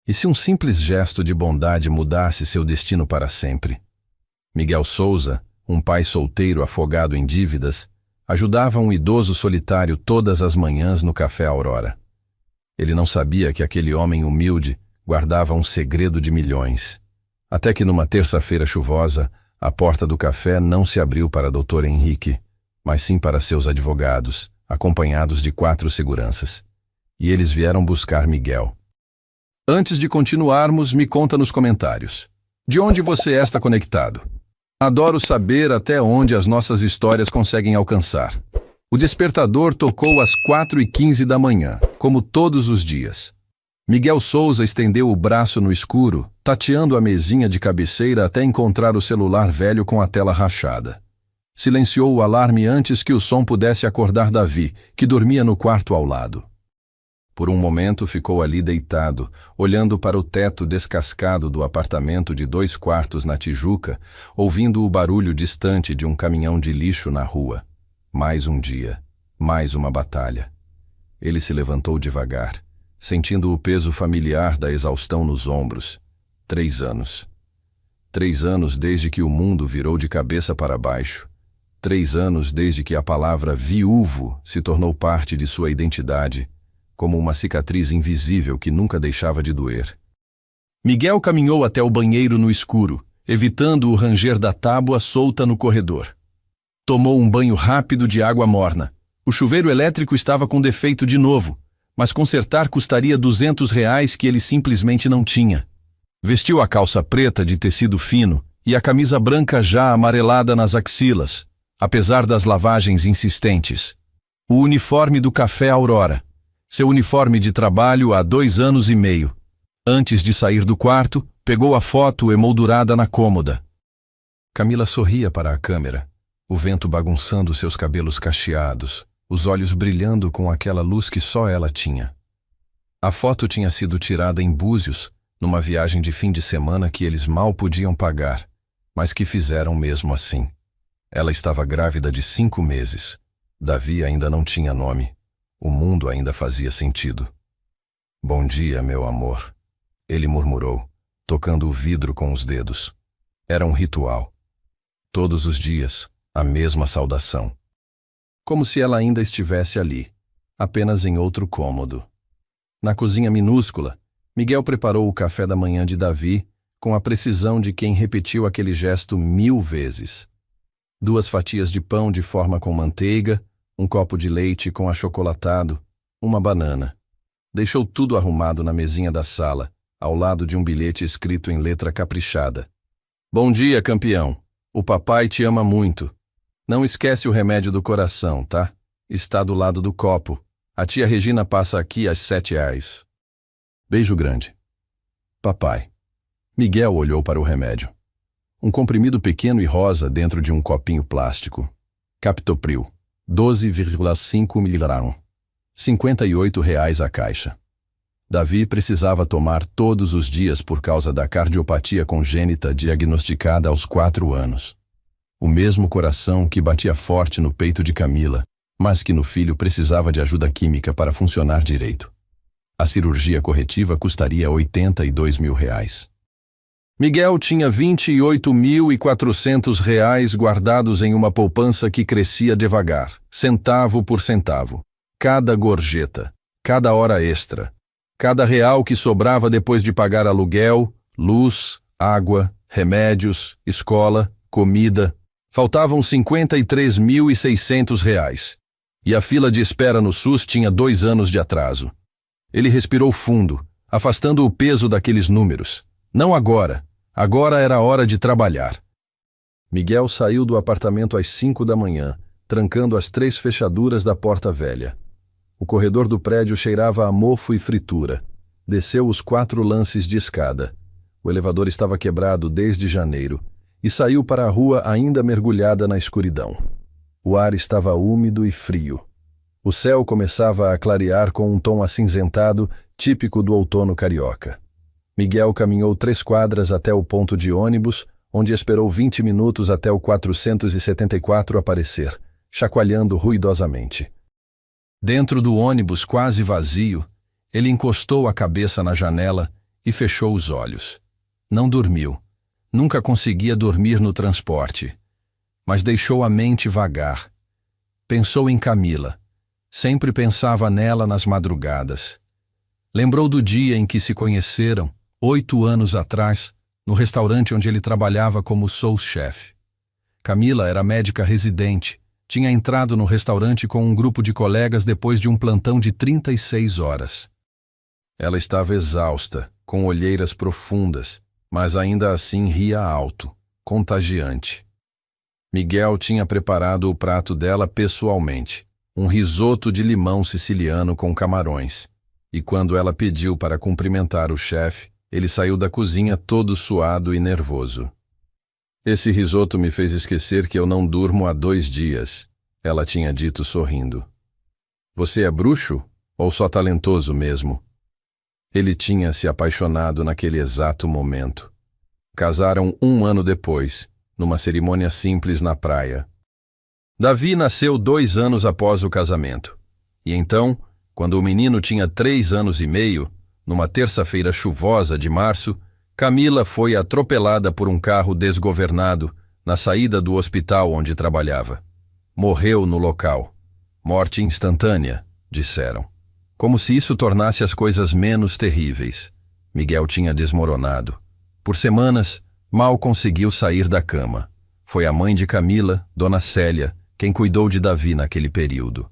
E se um simples gesto de bondade mudasse seu destino para sempre? Miguel Souza, um pai solteiro afogado em dívidas, ajudava um idoso solitário todas as manhãs no Café Aurora. Ele não sabia que aquele homem humilde guardava um segredo de milhões. Até que numa terça-feira chuvosa, a porta do café não se abriu para Dr. Henrique, mas sim para seus advogados, acompanhados de 4 seguranças. E eles vieram buscar Miguel. Antes de continuarmos, me conta nos comentários. De onde você está conectado? Adoro saber até onde as nossas histórias conseguem alcançar. O despertador tocou às 4h15 da manhã, como todos os dias. Miguel Souza estendeu o braço no escuro, tateando a mesinha de cabeceira até encontrar o celular velho com a tela rachada. Silenciou o alarme antes que o som pudesse acordar Davi, que dormia no quarto ao lado. Por um momento ficou ali deitado, olhando para o teto descascado do apartamento de 2 quartos na Tijuca, ouvindo o barulho distante de um caminhão de lixo na rua. Mais um dia, mais uma batalha. Ele se levantou devagar, sentindo o peso familiar da exaustão nos ombros. 3 anos. 3 anos desde que o mundo virou de cabeça para baixo. 3 anos desde que a palavra viúvo se tornou parte de sua identidade, como uma cicatriz invisível que nunca deixava de doer. Miguel caminhou até o banheiro no escuro, evitando o ranger da tábua solta no corredor. Tomou um banho rápido de água morna. O chuveiro elétrico estava com defeito de novo, mas consertar custaria R$200 que ele simplesmente não tinha. Vestiu a calça preta de tecido fino e a camisa branca já amarelada nas axilas, apesar das lavagens insistentes. O uniforme do Café Aurora. Seu uniforme de trabalho há 2 anos e meio. Antes de sair do quarto, pegou a foto emoldurada na cômoda. Camila sorria para a câmera, o vento bagunçando seus cabelos cacheados, os olhos brilhando com aquela luz que só ela tinha. A foto tinha sido tirada em Búzios, numa viagem de fim de semana que eles mal podiam pagar, mas que fizeram mesmo assim. Ela estava grávida de 5 meses. Davi ainda não tinha nome. O mundo ainda fazia sentido. Bom dia, meu amor, ele murmurou, tocando o vidro com os dedos. Era um ritual. Todos os dias, a mesma saudação. Como se ela ainda estivesse ali, apenas em outro cômodo. Na cozinha minúscula, Miguel preparou o café da manhã de Davi com a precisão de quem repetiu aquele gesto 1000 vezes. 2 fatias de pão de forma com manteiga, um copo de leite com achocolatado, uma banana. Deixou tudo arrumado na mesinha da sala, ao lado de um bilhete escrito em letra caprichada. Bom dia, campeão. O papai te ama muito. Não esquece o remédio do coração, tá? Está do lado do copo. A tia Regina passa aqui às 7h. Beijo grande. Papai. Miguel olhou para o remédio. Um comprimido pequeno e rosa dentro de um copinho plástico. Captopril. 12,5 mg. R$58 a caixa. Davi precisava tomar todos os dias por causa da cardiopatia congênita diagnosticada aos 4 anos. O mesmo coração que batia forte no peito de Camila, mas que no filho precisava de ajuda química para funcionar direito. A cirurgia corretiva custaria R$82 mil. Miguel tinha R$28.400 guardados em uma poupança que crescia devagar, centavo por centavo. Cada gorjeta, cada hora extra, cada real que sobrava depois de pagar aluguel, luz, água, remédios, escola, comida. Faltavam R$53.600. E a fila de espera no SUS tinha 2 anos de atraso. Ele respirou fundo, afastando o peso daqueles números. Não agora. Agora era hora de trabalhar. Miguel saiu do apartamento às 5 da manhã, trancando as 3 fechaduras da porta velha. O corredor do prédio cheirava a mofo e fritura. Desceu os 4 lances de escada. O elevador estava quebrado desde janeiro e saiu para a rua ainda mergulhada na escuridão. O ar estava úmido e frio. O céu começava a clarear com um tom acinzentado típico do outono carioca. Miguel caminhou 3 quadras até o ponto de ônibus, onde esperou 20 minutos até o 474 aparecer, chacoalhando ruidosamente. Dentro do ônibus quase vazio, ele encostou a cabeça na janela e fechou os olhos. Não dormiu. Nunca conseguia dormir no transporte. Mas deixou a mente vagar. Pensou em Camila. Sempre pensava nela nas madrugadas. Lembrou do dia em que se conheceram, 8 anos atrás, no restaurante onde ele trabalhava como sous-chefe. Camila era médica residente. Tinha entrado no restaurante com um grupo de colegas depois de um plantão de 36 horas. Ela estava exausta, com olheiras profundas, mas ainda assim ria alto, contagiante. Miguel tinha preparado o prato dela pessoalmente, um risoto de limão siciliano com camarões. E quando ela pediu para cumprimentar o chefe, ele saiu da cozinha todo suado e nervoso. Esse risoto me fez esquecer que eu não durmo há 2 dias, ela tinha dito sorrindo. Você é bruxo ou só talentoso mesmo? Ele tinha se apaixonado naquele exato momento. Casaram 1 ano depois, numa cerimônia simples na praia. Davi nasceu 2 anos após o casamento. E então, quando o menino tinha 3 anos e meio, numa terça-feira chuvosa de março, Camila foi atropelada por um carro desgovernado na saída do hospital onde trabalhava. Morreu no local. Morte instantânea, disseram. Como se isso tornasse as coisas menos terríveis. Miguel tinha desmoronado. Por semanas, mal conseguiu sair da cama. Foi a mãe de Camila, Dona Célia, quem cuidou de Davi naquele período.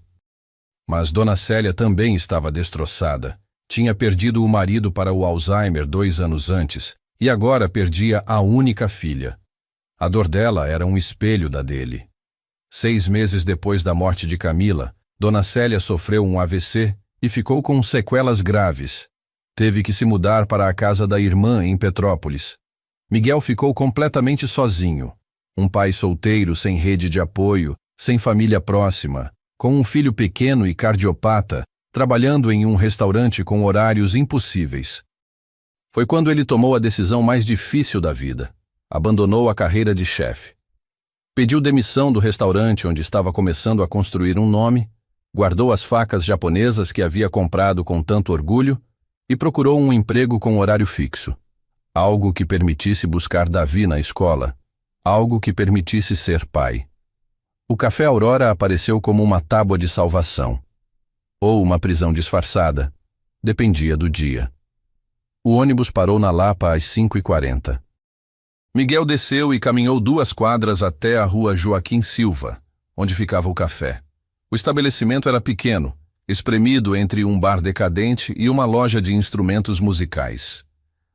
Mas Dona Célia também estava destroçada. Tinha perdido o marido para o Alzheimer 2 anos antes e agora perdia a única filha. A dor dela era um espelho da dele. 6 meses depois da morte de Camila, Dona Célia sofreu um AVC e ficou com sequelas graves. Teve que se mudar para a casa da irmã em Petrópolis. Miguel ficou completamente sozinho. Um pai solteiro sem rede de apoio, sem família próxima, com um filho pequeno e cardiopata, trabalhando em um restaurante com horários impossíveis. Foi quando ele tomou a decisão mais difícil da vida. Abandonou a carreira de chefe. Pediu demissão do restaurante onde estava começando a construir um nome, guardou as facas japonesas que havia comprado com tanto orgulho e procurou um emprego com horário fixo. Algo que permitisse buscar Davi na escola. Algo que permitisse ser pai. O Café Aurora apareceu como uma tábua de salvação. Ou uma prisão disfarçada. Dependia do dia. O ônibus parou na Lapa às 5h40. Miguel desceu e caminhou 2 quadras até a rua Joaquim Silva, onde ficava o café. O estabelecimento era pequeno, espremido entre um bar decadente e uma loja de instrumentos musicais.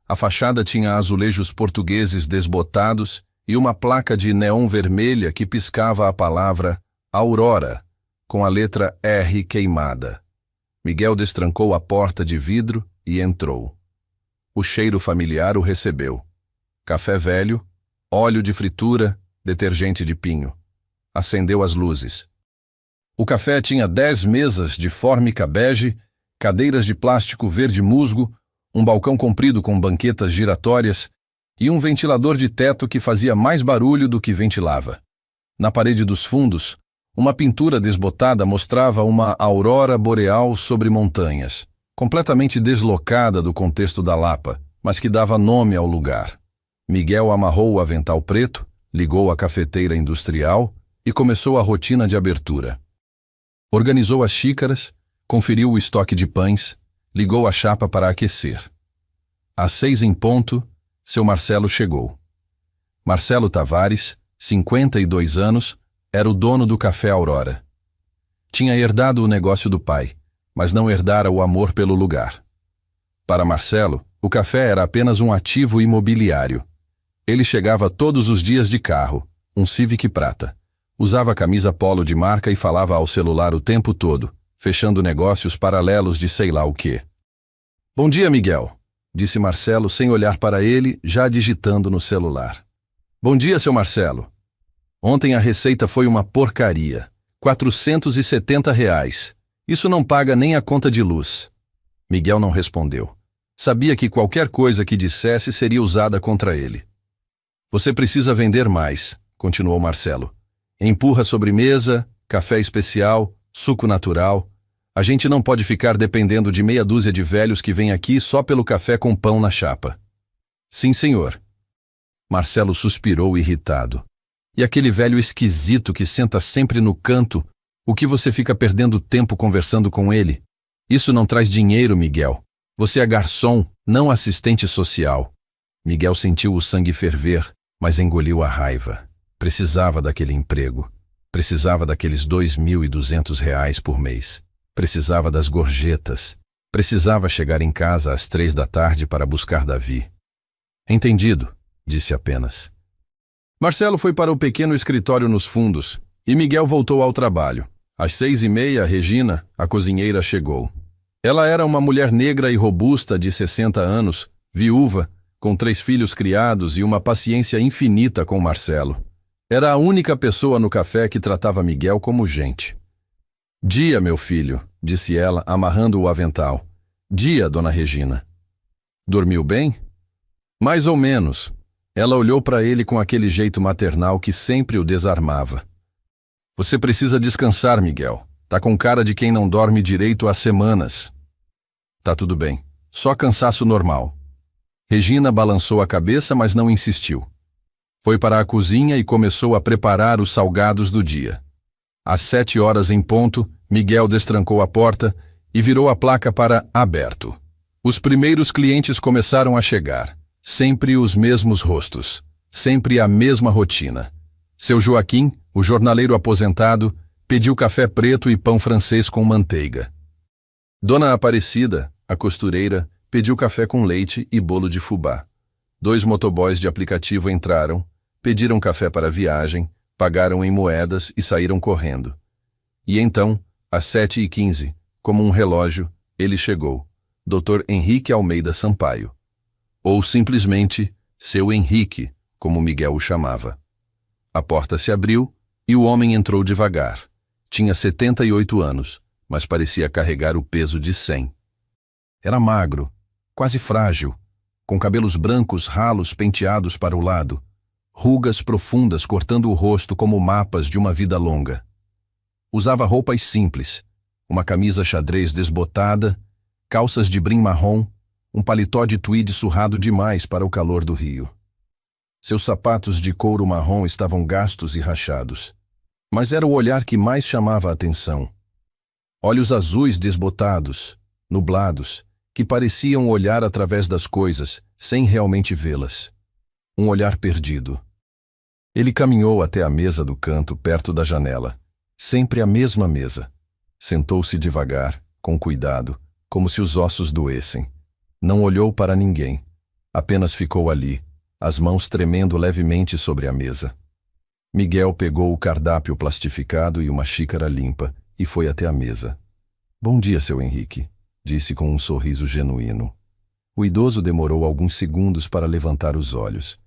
A fachada tinha azulejos portugueses desbotados e uma placa de neon vermelha que piscava a palavra Aurora, com a letra R queimada. Miguel destrancou a porta de vidro e entrou. O cheiro familiar o recebeu. Café velho, óleo de fritura, detergente de pinho. Acendeu as luzes. O café tinha 10 mesas de fórmica bege, cadeiras de plástico verde musgo, um balcão comprido com banquetas giratórias e um ventilador de teto que fazia mais barulho do que ventilava. Na parede dos fundos, uma pintura desbotada mostrava uma aurora boreal sobre montanhas, completamente deslocada do contexto da Lapa, mas que dava nome ao lugar. Miguel amarrou o avental preto, ligou a cafeteira industrial e começou a rotina de abertura. Organizou as xícaras, conferiu o estoque de pães, ligou a chapa para aquecer. Às 6 em ponto, seu Marcelo chegou. Marcelo Tavares, 52 anos, era o dono do Café Aurora. Tinha herdado o negócio do pai, mas não herdara o amor pelo lugar. Para Marcelo, o café era apenas um ativo imobiliário. Ele chegava todos os dias de carro, um Civic prata. Usava camisa polo de marca e falava ao celular o tempo todo, fechando negócios paralelos de sei lá o quê. Bom dia, Miguel, disse Marcelo sem olhar para ele, já digitando no celular. Bom dia, seu Marcelo. Ontem a receita foi uma porcaria. R$ 470. Isso não paga nem a conta de luz. Miguel não respondeu. Sabia que qualquer coisa que dissesse seria usada contra ele. Você precisa vender mais, continuou Marcelo. Empurra sobremesa, café especial, suco natural. A gente não pode ficar dependendo de meia dúzia de velhos que vêm aqui só pelo café com pão na chapa. Sim, senhor. Marcelo suspirou irritado. E aquele velho esquisito que senta sempre no canto, o que você fica perdendo tempo conversando com ele? Isso não traz dinheiro, Miguel. Você é garçom, não assistente social. Miguel sentiu o sangue ferver, mas engoliu a raiva. Precisava daquele emprego. Precisava daqueles R$ 2.200 por mês. Precisava das gorjetas. Precisava chegar em casa às 3 da tarde para buscar Davi. Entendido, disse apenas. Marcelo foi para o pequeno escritório nos fundos e Miguel voltou ao trabalho. Às 6h30, Regina, a cozinheira, chegou. Ela era uma mulher negra e robusta de 60 anos, viúva, com 3 filhos criados e uma paciência infinita com Marcelo. Era a única pessoa no café que tratava Miguel como gente. Dia, meu filho, disse ela, amarrando o avental. Dia, dona Regina. Dormiu bem? Mais ou menos. Ela olhou para ele com aquele jeito maternal que sempre o desarmava. Você precisa descansar, Miguel. Tá com cara de quem não dorme direito há semanas. Tá tudo bem. Só cansaço normal. Regina balançou a cabeça, mas não insistiu. Foi para a cozinha e começou a preparar os salgados do dia. Às 7h em ponto, Miguel destrancou a porta e virou a placa para aberto. Os primeiros clientes começaram a chegar. Sempre os mesmos rostos. Sempre a mesma rotina. Seu Joaquim, o jornaleiro aposentado, pediu café preto e pão francês com manteiga. Dona Aparecida, a costureira, pediu café com leite e bolo de fubá. 2 motoboys de aplicativo entraram, pediram café para a viagem, pagaram em moedas e saíram correndo. E então, às 7h15, como um relógio, ele chegou. Dr. Henrique Almeida Sampaio. Ou simplesmente, seu Henrique, como Miguel o chamava. A porta se abriu e o homem entrou devagar. Tinha 78 anos, mas parecia carregar o peso de 100. Era magro, quase frágil, com cabelos brancos ralos penteados para o lado, rugas profundas cortando o rosto como mapas de uma vida longa. Usava roupas simples, uma camisa xadrez desbotada, calças de brim marrom, um paletó de tweed surrado demais para o calor do Rio. Seus sapatos de couro marrom estavam gastos e rachados. Mas era o olhar que mais chamava a atenção. Olhos azuis desbotados, nublados, que pareciam olhar através das coisas, sem realmente vê-las. Um olhar perdido. Ele caminhou até a mesa do canto, perto da janela. Sempre a mesma mesa. Sentou-se devagar, com cuidado, como se os ossos doessem. Não olhou para ninguém. Apenas ficou ali, as mãos tremendo levemente sobre a mesa. Miguel pegou o cardápio plastificado e uma xícara limpa e foi até a mesa. Bom dia, seu Henrique, disse com um sorriso genuíno. O idoso demorou alguns segundos para levantar os olhos.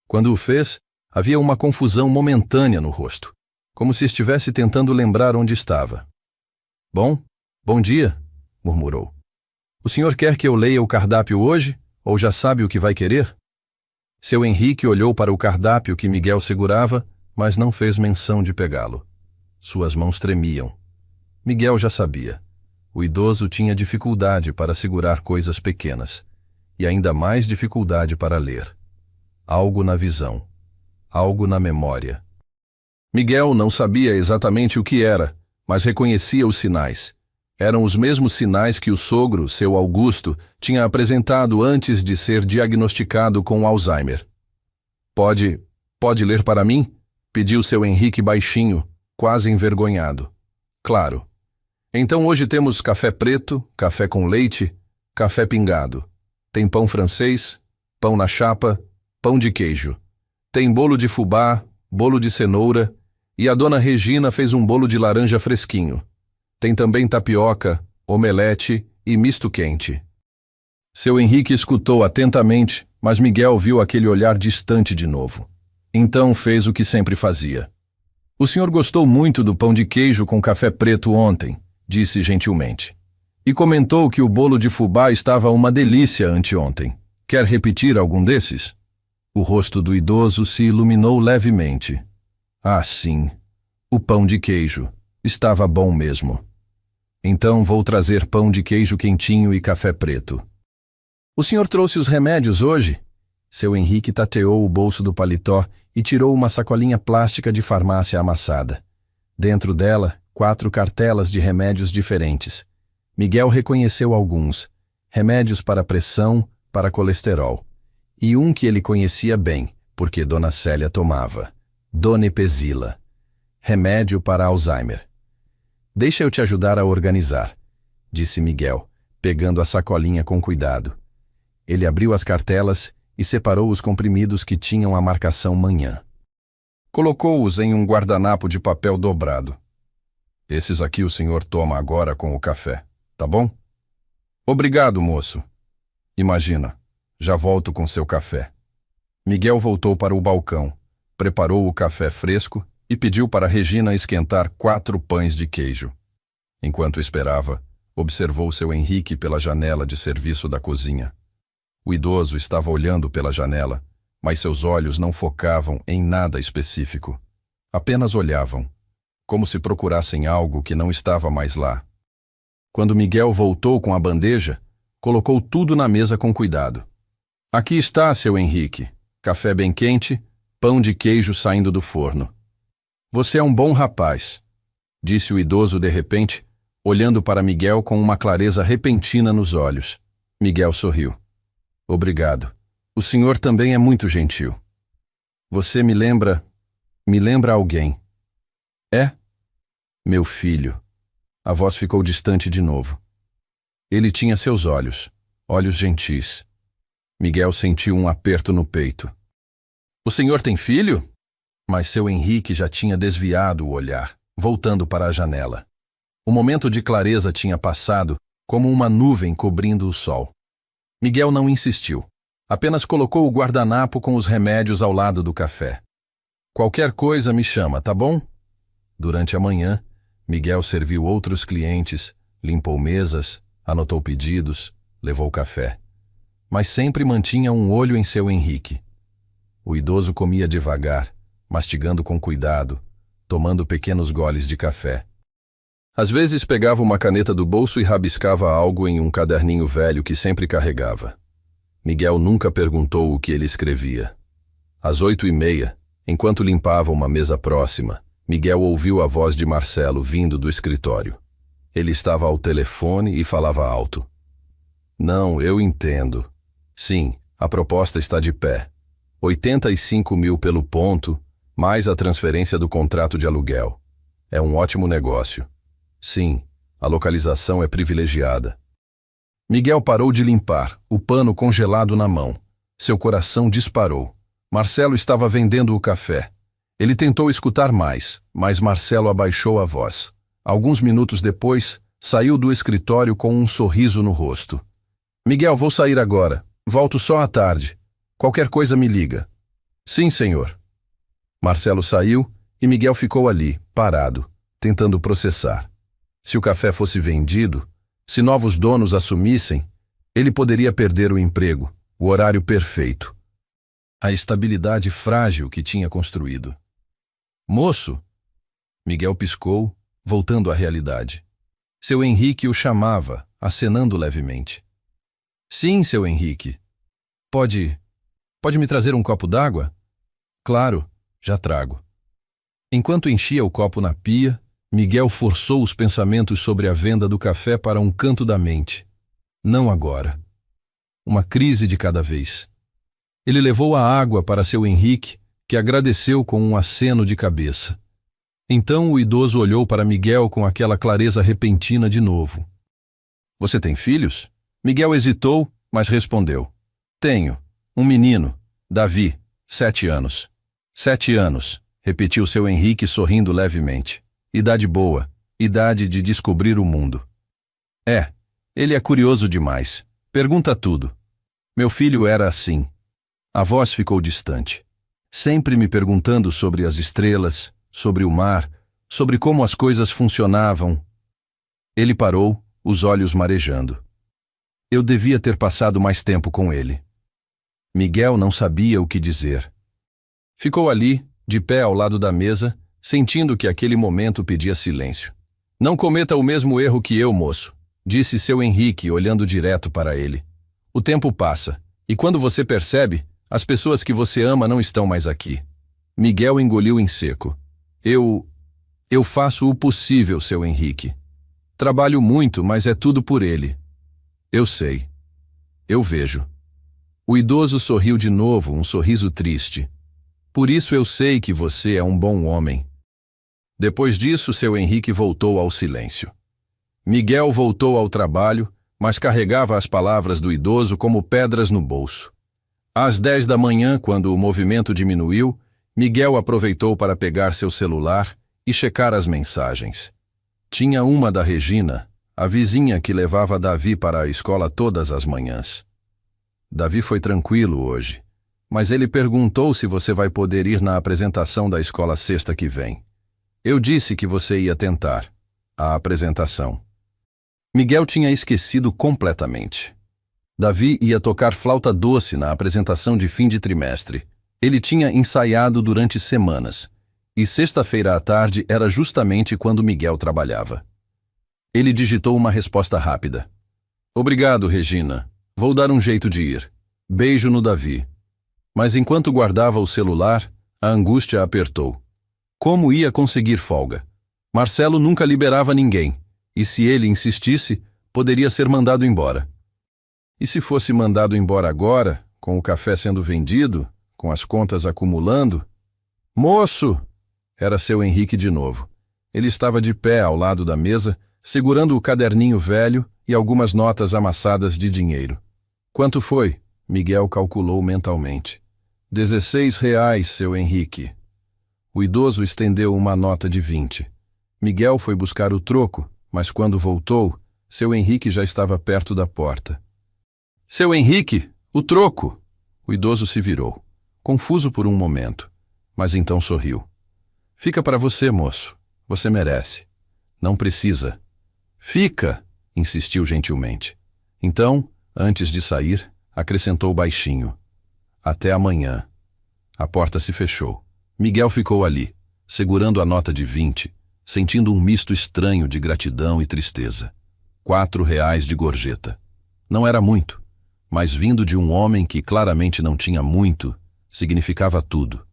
Quando o fez, havia uma confusão momentânea no rosto, como se estivesse tentando lembrar onde estava. Bom dia, murmurou. O senhor quer que eu leia o cardápio hoje, ou já sabe o que vai querer? Seu Henrique olhou para o cardápio que Miguel segurava, mas não fez menção de pegá-lo. Suas mãos tremiam. Miguel já sabia. O idoso tinha dificuldade para segurar coisas pequenas, e ainda mais dificuldade para ler. Algo na visão. Algo na memória. Miguel não sabia exatamente o que era, mas reconhecia os sinais. Eram os mesmos sinais que o sogro, seu Augusto, tinha apresentado antes de ser diagnosticado com Alzheimer. Pode ler para mim? Pediu seu Henrique baixinho, quase envergonhado. Claro. Então hoje temos café preto, café com leite, café pingado. Tem pão francês, pão na chapa, pão de queijo. Tem bolo de fubá, bolo de cenoura, e a dona Regina fez um bolo de laranja fresquinho. Tem também tapioca, omelete e misto quente. Seu Henrique escutou atentamente, mas Miguel viu aquele olhar distante de novo. Então fez o que sempre fazia. O senhor gostou muito do pão de queijo com café preto ontem, disse gentilmente. E comentou que o bolo de fubá estava uma delícia anteontem. Quer repetir algum desses? O rosto do idoso se iluminou levemente. Ah, sim. O pão de queijo. Estava bom mesmo. Então vou trazer pão de queijo quentinho e café preto. O senhor trouxe os remédios hoje? Seu Henrique tateou o bolso do paletó e tirou uma sacolinha plástica de farmácia amassada. Dentro dela, 4 cartelas de remédios diferentes. Miguel reconheceu alguns. Remédios para pressão, para colesterol. E um que ele conhecia bem, porque Dona Célia tomava. Donepezila. Remédio para Alzheimer. Deixa eu te ajudar a organizar, disse Miguel, pegando a sacolinha com cuidado. Ele abriu as cartelas e separou os comprimidos que tinham a marcação manhã. Colocou-os em um guardanapo de papel dobrado. Esses aqui o senhor toma agora com o café, tá bom? Obrigado, moço. Imagina, já volto com seu café. Miguel voltou para o balcão, preparou o café fresco e pediu para Regina esquentar 4 pães de queijo. Enquanto esperava, observou seu Henrique pela janela de serviço da cozinha. O idoso estava olhando pela janela, mas seus olhos não focavam em nada específico. Apenas olhavam, como se procurassem algo que não estava mais lá. Quando Miguel voltou com a bandeja, colocou tudo na mesa com cuidado. Aqui está, seu Henrique. Café bem quente, pão de queijo saindo do forno. Você é um bom rapaz, disse o idoso de repente, olhando para Miguel com uma clareza repentina nos olhos. Miguel sorriu. Obrigado. O senhor também é muito gentil. Você me lembra alguém. É? Meu filho. A voz ficou distante de novo. Ele tinha seus olhos gentis. Miguel sentiu um aperto no peito. O senhor tem filho? Mas seu Henrique já tinha desviado o olhar, voltando para a janela. O momento de clareza tinha passado, como uma nuvem cobrindo o sol. Miguel não insistiu. Apenas colocou o guardanapo com os remédios ao lado do café. Qualquer coisa me chama, tá bom? Durante a manhã, Miguel serviu outros clientes, limpou mesas, anotou pedidos, levou café. Mas sempre mantinha um olho em seu Henrique. O idoso comia devagar, mastigando com cuidado, tomando pequenos goles de café. Às vezes pegava uma caneta do bolso e rabiscava algo em um caderninho velho que sempre carregava. Miguel nunca perguntou o que ele escrevia. Às 8h30, enquanto limpava uma mesa próxima, Miguel ouviu a voz de Marcelo vindo do escritório. Ele estava ao telefone e falava alto. Não, eu entendo. Sim, a proposta está de pé. 85 mil pelo ponto, mais a transferência do contrato de aluguel. É um ótimo negócio. Sim, a localização é privilegiada. Miguel parou de limpar, o pano congelado na mão. Seu coração disparou. Marcelo estava vendendo o café. Ele tentou escutar mais, mas Marcelo abaixou a voz. Alguns minutos depois, saiu do escritório com um sorriso no rosto. Miguel, vou sair agora. Volto só à tarde. Qualquer coisa me liga. Sim, senhor. Marcelo saiu e Miguel ficou ali, parado, tentando processar. Se o café fosse vendido, se novos donos assumissem, ele poderia perder o emprego, o horário perfeito, a estabilidade frágil que tinha construído. Moço! Miguel piscou, voltando à realidade. Seu Henrique o chamava, acenando levemente. Sim, seu Henrique. Pode me trazer um copo d'água? Claro, já trago. Enquanto enchia o copo na pia, Miguel forçou os pensamentos sobre a venda do café para um canto da mente. Não agora. Uma crise de cada vez. Ele levou a água para seu Henrique, que agradeceu com um aceno de cabeça. Então o idoso olhou para Miguel com aquela clareza repentina de novo. Você tem filhos? Miguel hesitou, mas respondeu. Tenho. Um menino, Davi, 7 anos. 7 anos, repetiu seu Henrique sorrindo levemente. Idade boa, idade de descobrir o mundo. Ele é curioso demais. Pergunta tudo. Meu filho era assim. A voz ficou distante. Sempre me perguntando sobre as estrelas, sobre o mar, sobre como as coisas funcionavam. Ele parou, os olhos marejando. Eu devia ter passado mais tempo com ele. Miguel não sabia o que dizer. Ficou ali, de pé ao lado da mesa, sentindo que aquele momento pedia silêncio. Não cometa o mesmo erro que eu, moço, disse seu Henrique, olhando direto para ele. O tempo passa, e quando você percebe, as pessoas que você ama não estão mais aqui. Miguel engoliu em seco. Eu faço o possível, seu Henrique. Trabalho muito, mas é tudo por ele. Eu sei. Eu vejo. O idoso sorriu de novo, um sorriso triste. Por isso eu sei que você é um bom homem. Depois disso, seu Henrique voltou ao silêncio. Miguel voltou ao trabalho, mas carregava as palavras do idoso como pedras no bolso. Às 10 da manhã, quando o movimento diminuiu, Miguel aproveitou para pegar seu celular e checar as mensagens. Tinha uma da Regina, a vizinha que levava Davi para a escola todas as manhãs. Davi foi tranquilo hoje, mas ele perguntou se você vai poder ir na apresentação da escola sexta que vem. Eu disse que você ia tentar. A apresentação. Miguel tinha esquecido completamente. Davi ia tocar flauta doce na apresentação de fim de trimestre. Ele tinha ensaiado durante semanas, e sexta-feira à tarde era justamente quando Miguel trabalhava. Ele digitou uma resposta rápida. Obrigado, Regina. Vou dar um jeito de ir. Beijo no Davi. Mas enquanto guardava o celular, a angústia apertou. Como ia conseguir folga? Marcelo nunca liberava ninguém, e se ele insistisse, poderia ser mandado embora. E se fosse mandado embora agora, com o café sendo vendido, com as contas acumulando? Moço! Era seu Henrique de novo. Ele estava de pé ao lado da mesa, segurando o caderninho velho e algumas notas amassadas de dinheiro. Quanto foi? Miguel calculou mentalmente. R$16, seu Henrique. O idoso estendeu uma nota de 20. Miguel foi buscar o troco, mas quando voltou, seu Henrique já estava perto da porta. Seu Henrique, o troco! O idoso se virou, confuso por um momento, mas então sorriu. Fica para você, moço. Você merece. Não precisa. Fica, insistiu gentilmente. Então, antes de sair, acrescentou baixinho. Até amanhã. A porta se fechou. Miguel ficou ali, segurando a nota de 20, sentindo um misto estranho de gratidão e tristeza. R$4 de gorjeta. Não era muito, mas vindo de um homem que claramente não tinha muito, significava tudo.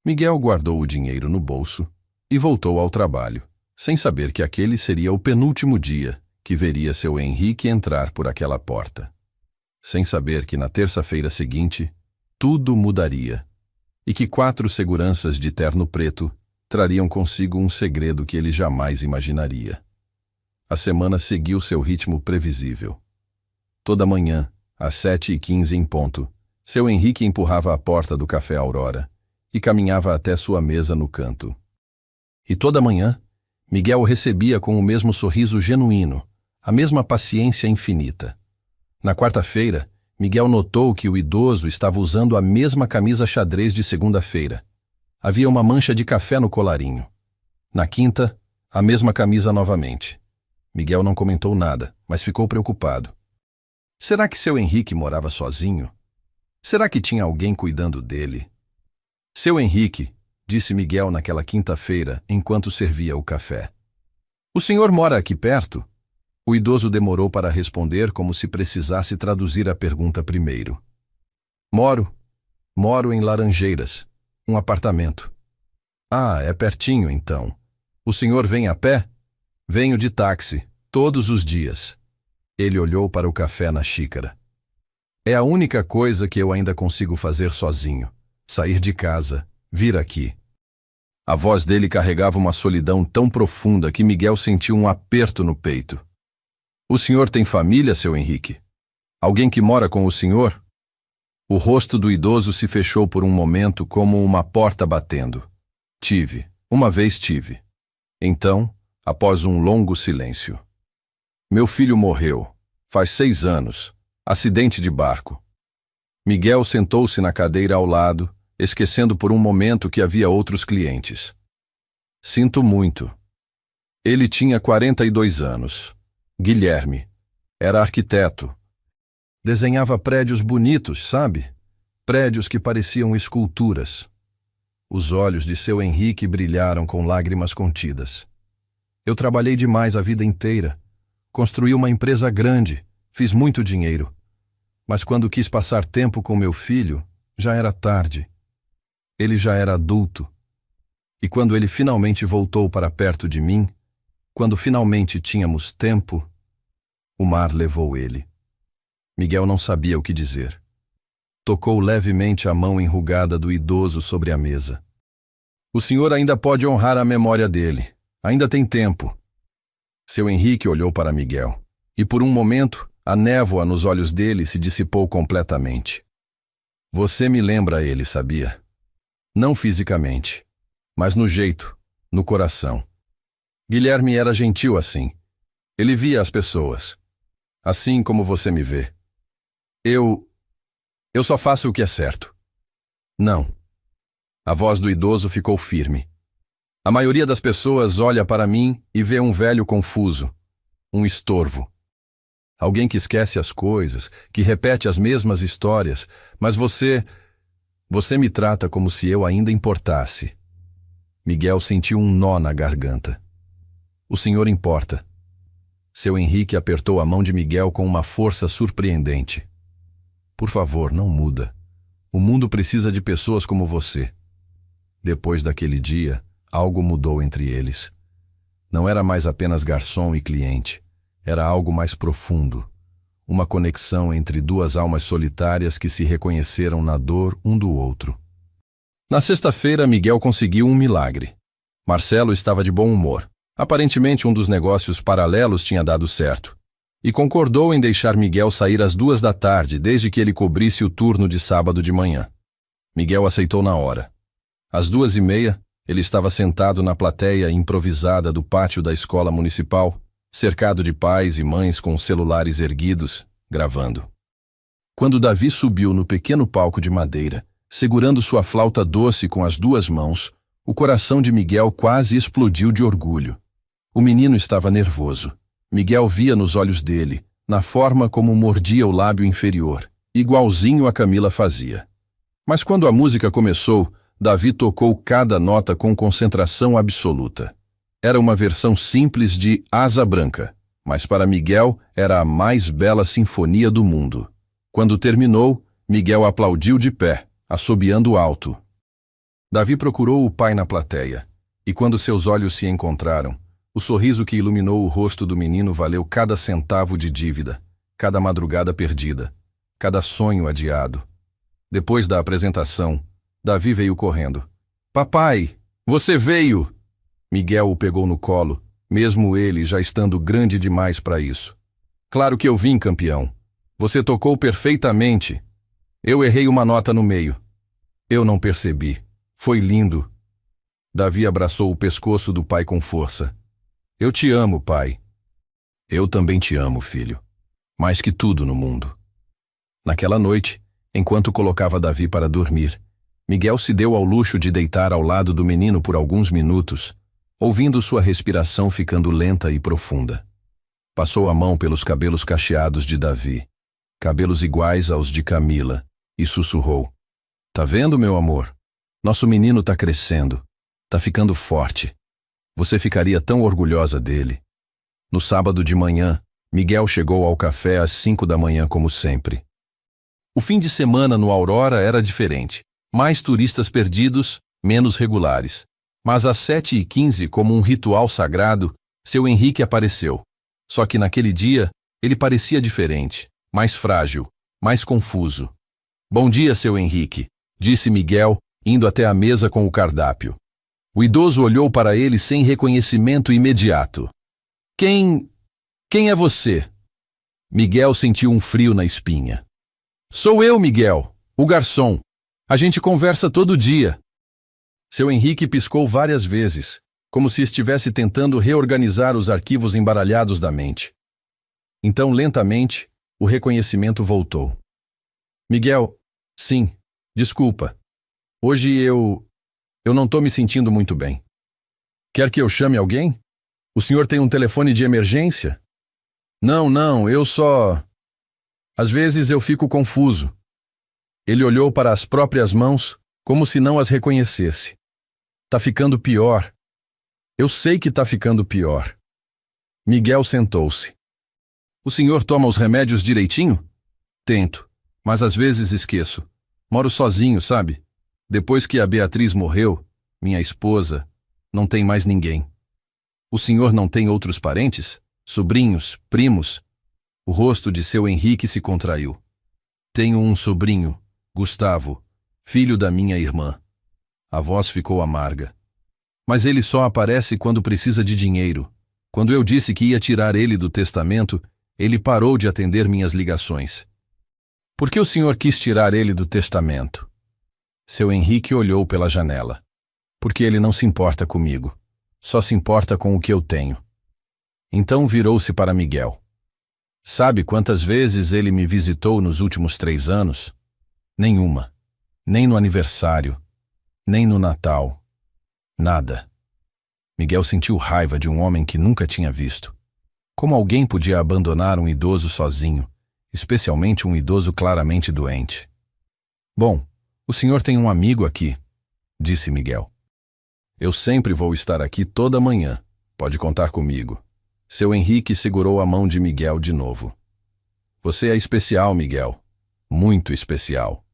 Miguel guardou o dinheiro no bolso e voltou ao trabalho, sem saber que aquele seria o penúltimo dia que veria seu Henrique entrar por aquela porta. Sem saber que na terça-feira seguinte, tudo mudaria. E que 4 seguranças de terno preto trariam consigo um segredo que ele jamais imaginaria. A semana seguiu seu ritmo previsível. Toda manhã, às 7h15 em ponto, seu Henrique empurrava a porta do Café Aurora e caminhava até sua mesa no canto. E toda manhã, Miguel o recebia com o mesmo sorriso genuíno, a mesma paciência infinita. Na quarta-feira, Miguel notou que o idoso estava usando a mesma camisa xadrez de segunda-feira. Havia uma mancha de café no colarinho. Na quinta, a mesma camisa novamente. Miguel não comentou nada, mas ficou preocupado. Será que seu Henrique morava sozinho? Será que tinha alguém cuidando dele? Seu Henrique, disse Miguel naquela quinta-feira, enquanto servia o café. O senhor mora aqui perto? O idoso demorou para responder como se precisasse traduzir a pergunta primeiro. Moro em Laranjeiras, um apartamento. Ah, é pertinho então. O senhor vem a pé? Venho de táxi, todos os dias. Ele olhou para o café na xícara. É a única coisa que eu ainda consigo fazer sozinho. Sair de casa, vir aqui. A voz dele carregava uma solidão tão profunda que Miguel sentiu um aperto no peito. O senhor tem família, seu Henrique? Alguém que mora com o senhor? O rosto do idoso se fechou por um momento como uma porta batendo. Uma vez tive. Então, após um longo silêncio. Meu filho morreu, faz 6 anos, acidente de barco. Miguel sentou-se na cadeira ao lado, esquecendo por um momento que havia outros clientes. Sinto muito. Ele tinha 42 anos. Guilherme. Era arquiteto. Desenhava prédios bonitos, sabe? Prédios que pareciam esculturas. Os olhos de seu Henrique brilharam com lágrimas contidas. Eu trabalhei demais a vida inteira. Construí uma empresa grande, fiz muito dinheiro. Mas quando quis passar tempo com meu filho, já era tarde. Ele já era adulto. E quando ele finalmente voltou para perto de mim, quando finalmente tínhamos tempo, o mar levou ele. Miguel não sabia o que dizer. Tocou levemente a mão enrugada do idoso sobre a mesa. O senhor ainda pode honrar a memória dele. Ainda tem tempo. Seu Henrique olhou para Miguel, e por um momento, a névoa nos olhos dele se dissipou completamente. Você me lembra ele, sabia? Não fisicamente, mas no jeito, no coração. Guilherme era gentil assim. Ele via as pessoas, assim como você me vê. Eu só faço o que é certo. Não. A voz do idoso ficou firme. A maioria das pessoas olha para mim e vê um velho confuso, um estorvo. Alguém que esquece as coisas, que repete as mesmas histórias, mas você me trata como se eu ainda importasse. Miguel sentiu um nó na garganta. O senhor importa. Seu Henrique apertou a mão de Miguel com uma força surpreendente. Por favor, não muda. O mundo precisa de pessoas como você. Depois daquele dia, algo mudou entre eles. Não era mais apenas garçom e cliente. Era algo mais profundo. Uma conexão entre duas almas solitárias que se reconheceram na dor um do outro. Na sexta-feira, Miguel conseguiu um milagre. Marcelo estava de bom humor. Aparentemente, um dos negócios paralelos tinha dado certo. E concordou em deixar Miguel sair às 2 da tarde, desde que ele cobrisse o turno de sábado de manhã. Miguel aceitou na hora. Às 2h30, ele estava sentado na plateia improvisada do pátio da escola municipal, cercado de pais e mães com celulares erguidos, gravando. Quando Davi subiu no pequeno palco de madeira, segurando sua flauta doce com as 2 mãos, o coração de Miguel quase explodiu de orgulho. O menino estava nervoso. Miguel via nos olhos dele, na forma como mordia o lábio inferior, igualzinho a Camila fazia. Mas quando a música começou, Davi tocou cada nota com concentração absoluta. Era uma versão simples de Asa Branca, mas para Miguel era a mais bela sinfonia do mundo. Quando terminou, Miguel aplaudiu de pé, assobiando alto. Davi procurou o pai na plateia, e quando seus olhos se encontraram, o sorriso que iluminou o rosto do menino valeu cada centavo de dívida, cada madrugada perdida, cada sonho adiado. Depois da apresentação, Davi veio correndo. Papai, você veio! Miguel o pegou no colo, mesmo ele já estando grande demais para isso. Claro que eu vim, campeão. Você tocou perfeitamente. Eu errei uma nota no meio. Eu não percebi. Foi lindo. Davi abraçou o pescoço do pai com força. Eu te amo, pai. Eu também te amo, filho. Mais que tudo no mundo. Naquela noite, enquanto colocava Davi para dormir, Miguel se deu ao luxo de deitar ao lado do menino por alguns minutos, ouvindo sua respiração ficando lenta e profunda. Passou a mão pelos cabelos cacheados de Davi, cabelos iguais aos de Camila, e sussurrou. Tá vendo, meu amor? Nosso menino tá crescendo, tá ficando forte. Você ficaria tão orgulhosa dele. No sábado de manhã, Miguel chegou ao café às 5 da manhã como sempre. O fim de semana no Aurora era diferente. Mais turistas perdidos, menos regulares. Mas às 7h15, como um ritual sagrado, seu Henrique apareceu. Só que naquele dia, ele parecia diferente, mais frágil, mais confuso. Bom dia, seu Henrique, disse Miguel, indo até a mesa com o cardápio. O idoso olhou para ele sem reconhecimento imediato. Quem é você? Miguel sentiu um frio na espinha. Sou eu, Miguel, o garçom. A gente conversa todo dia. Seu Henrique piscou várias vezes, como se estivesse tentando reorganizar os arquivos embaralhados da mente. Então, lentamente, o reconhecimento voltou. Miguel, sim, desculpa. Hoje eu não estou me sentindo muito bem. Quer que eu chame alguém? O senhor tem um telefone de emergência? Não, eu só... Às vezes eu fico confuso. Ele olhou para as próprias mãos, como se não as reconhecesse. Tá ficando pior. Eu sei que tá ficando pior. Miguel sentou-se. O senhor toma os remédios direitinho? Tento, mas às vezes esqueço. Moro sozinho, sabe? Depois que a Beatriz morreu, minha esposa, não tem mais ninguém. O senhor não tem outros parentes? Sobrinhos, primos? O rosto de seu Henrique se contraiu. Tenho um sobrinho, Gustavo, filho da minha irmã. A voz ficou amarga. Mas ele só aparece quando precisa de dinheiro. Quando eu disse que ia tirar ele do testamento, ele parou de atender minhas ligações. Por que o senhor quis tirar ele do testamento? Seu Henrique olhou pela janela. Porque ele não se importa comigo. Só se importa com o que eu tenho. Então virou-se para Miguel. Sabe quantas vezes ele me visitou nos últimos 3 anos? Nenhuma. Nem no aniversário. Nem no Natal. Nada. Miguel sentiu raiva de um homem que nunca tinha visto. Como alguém podia abandonar um idoso sozinho, especialmente um idoso claramente doente? Bom, o senhor tem um amigo aqui, disse Miguel. Eu sempre vou estar aqui toda manhã. Pode contar comigo. Seu Henrique segurou a mão de Miguel de novo. Você é especial, Miguel. Muito especial.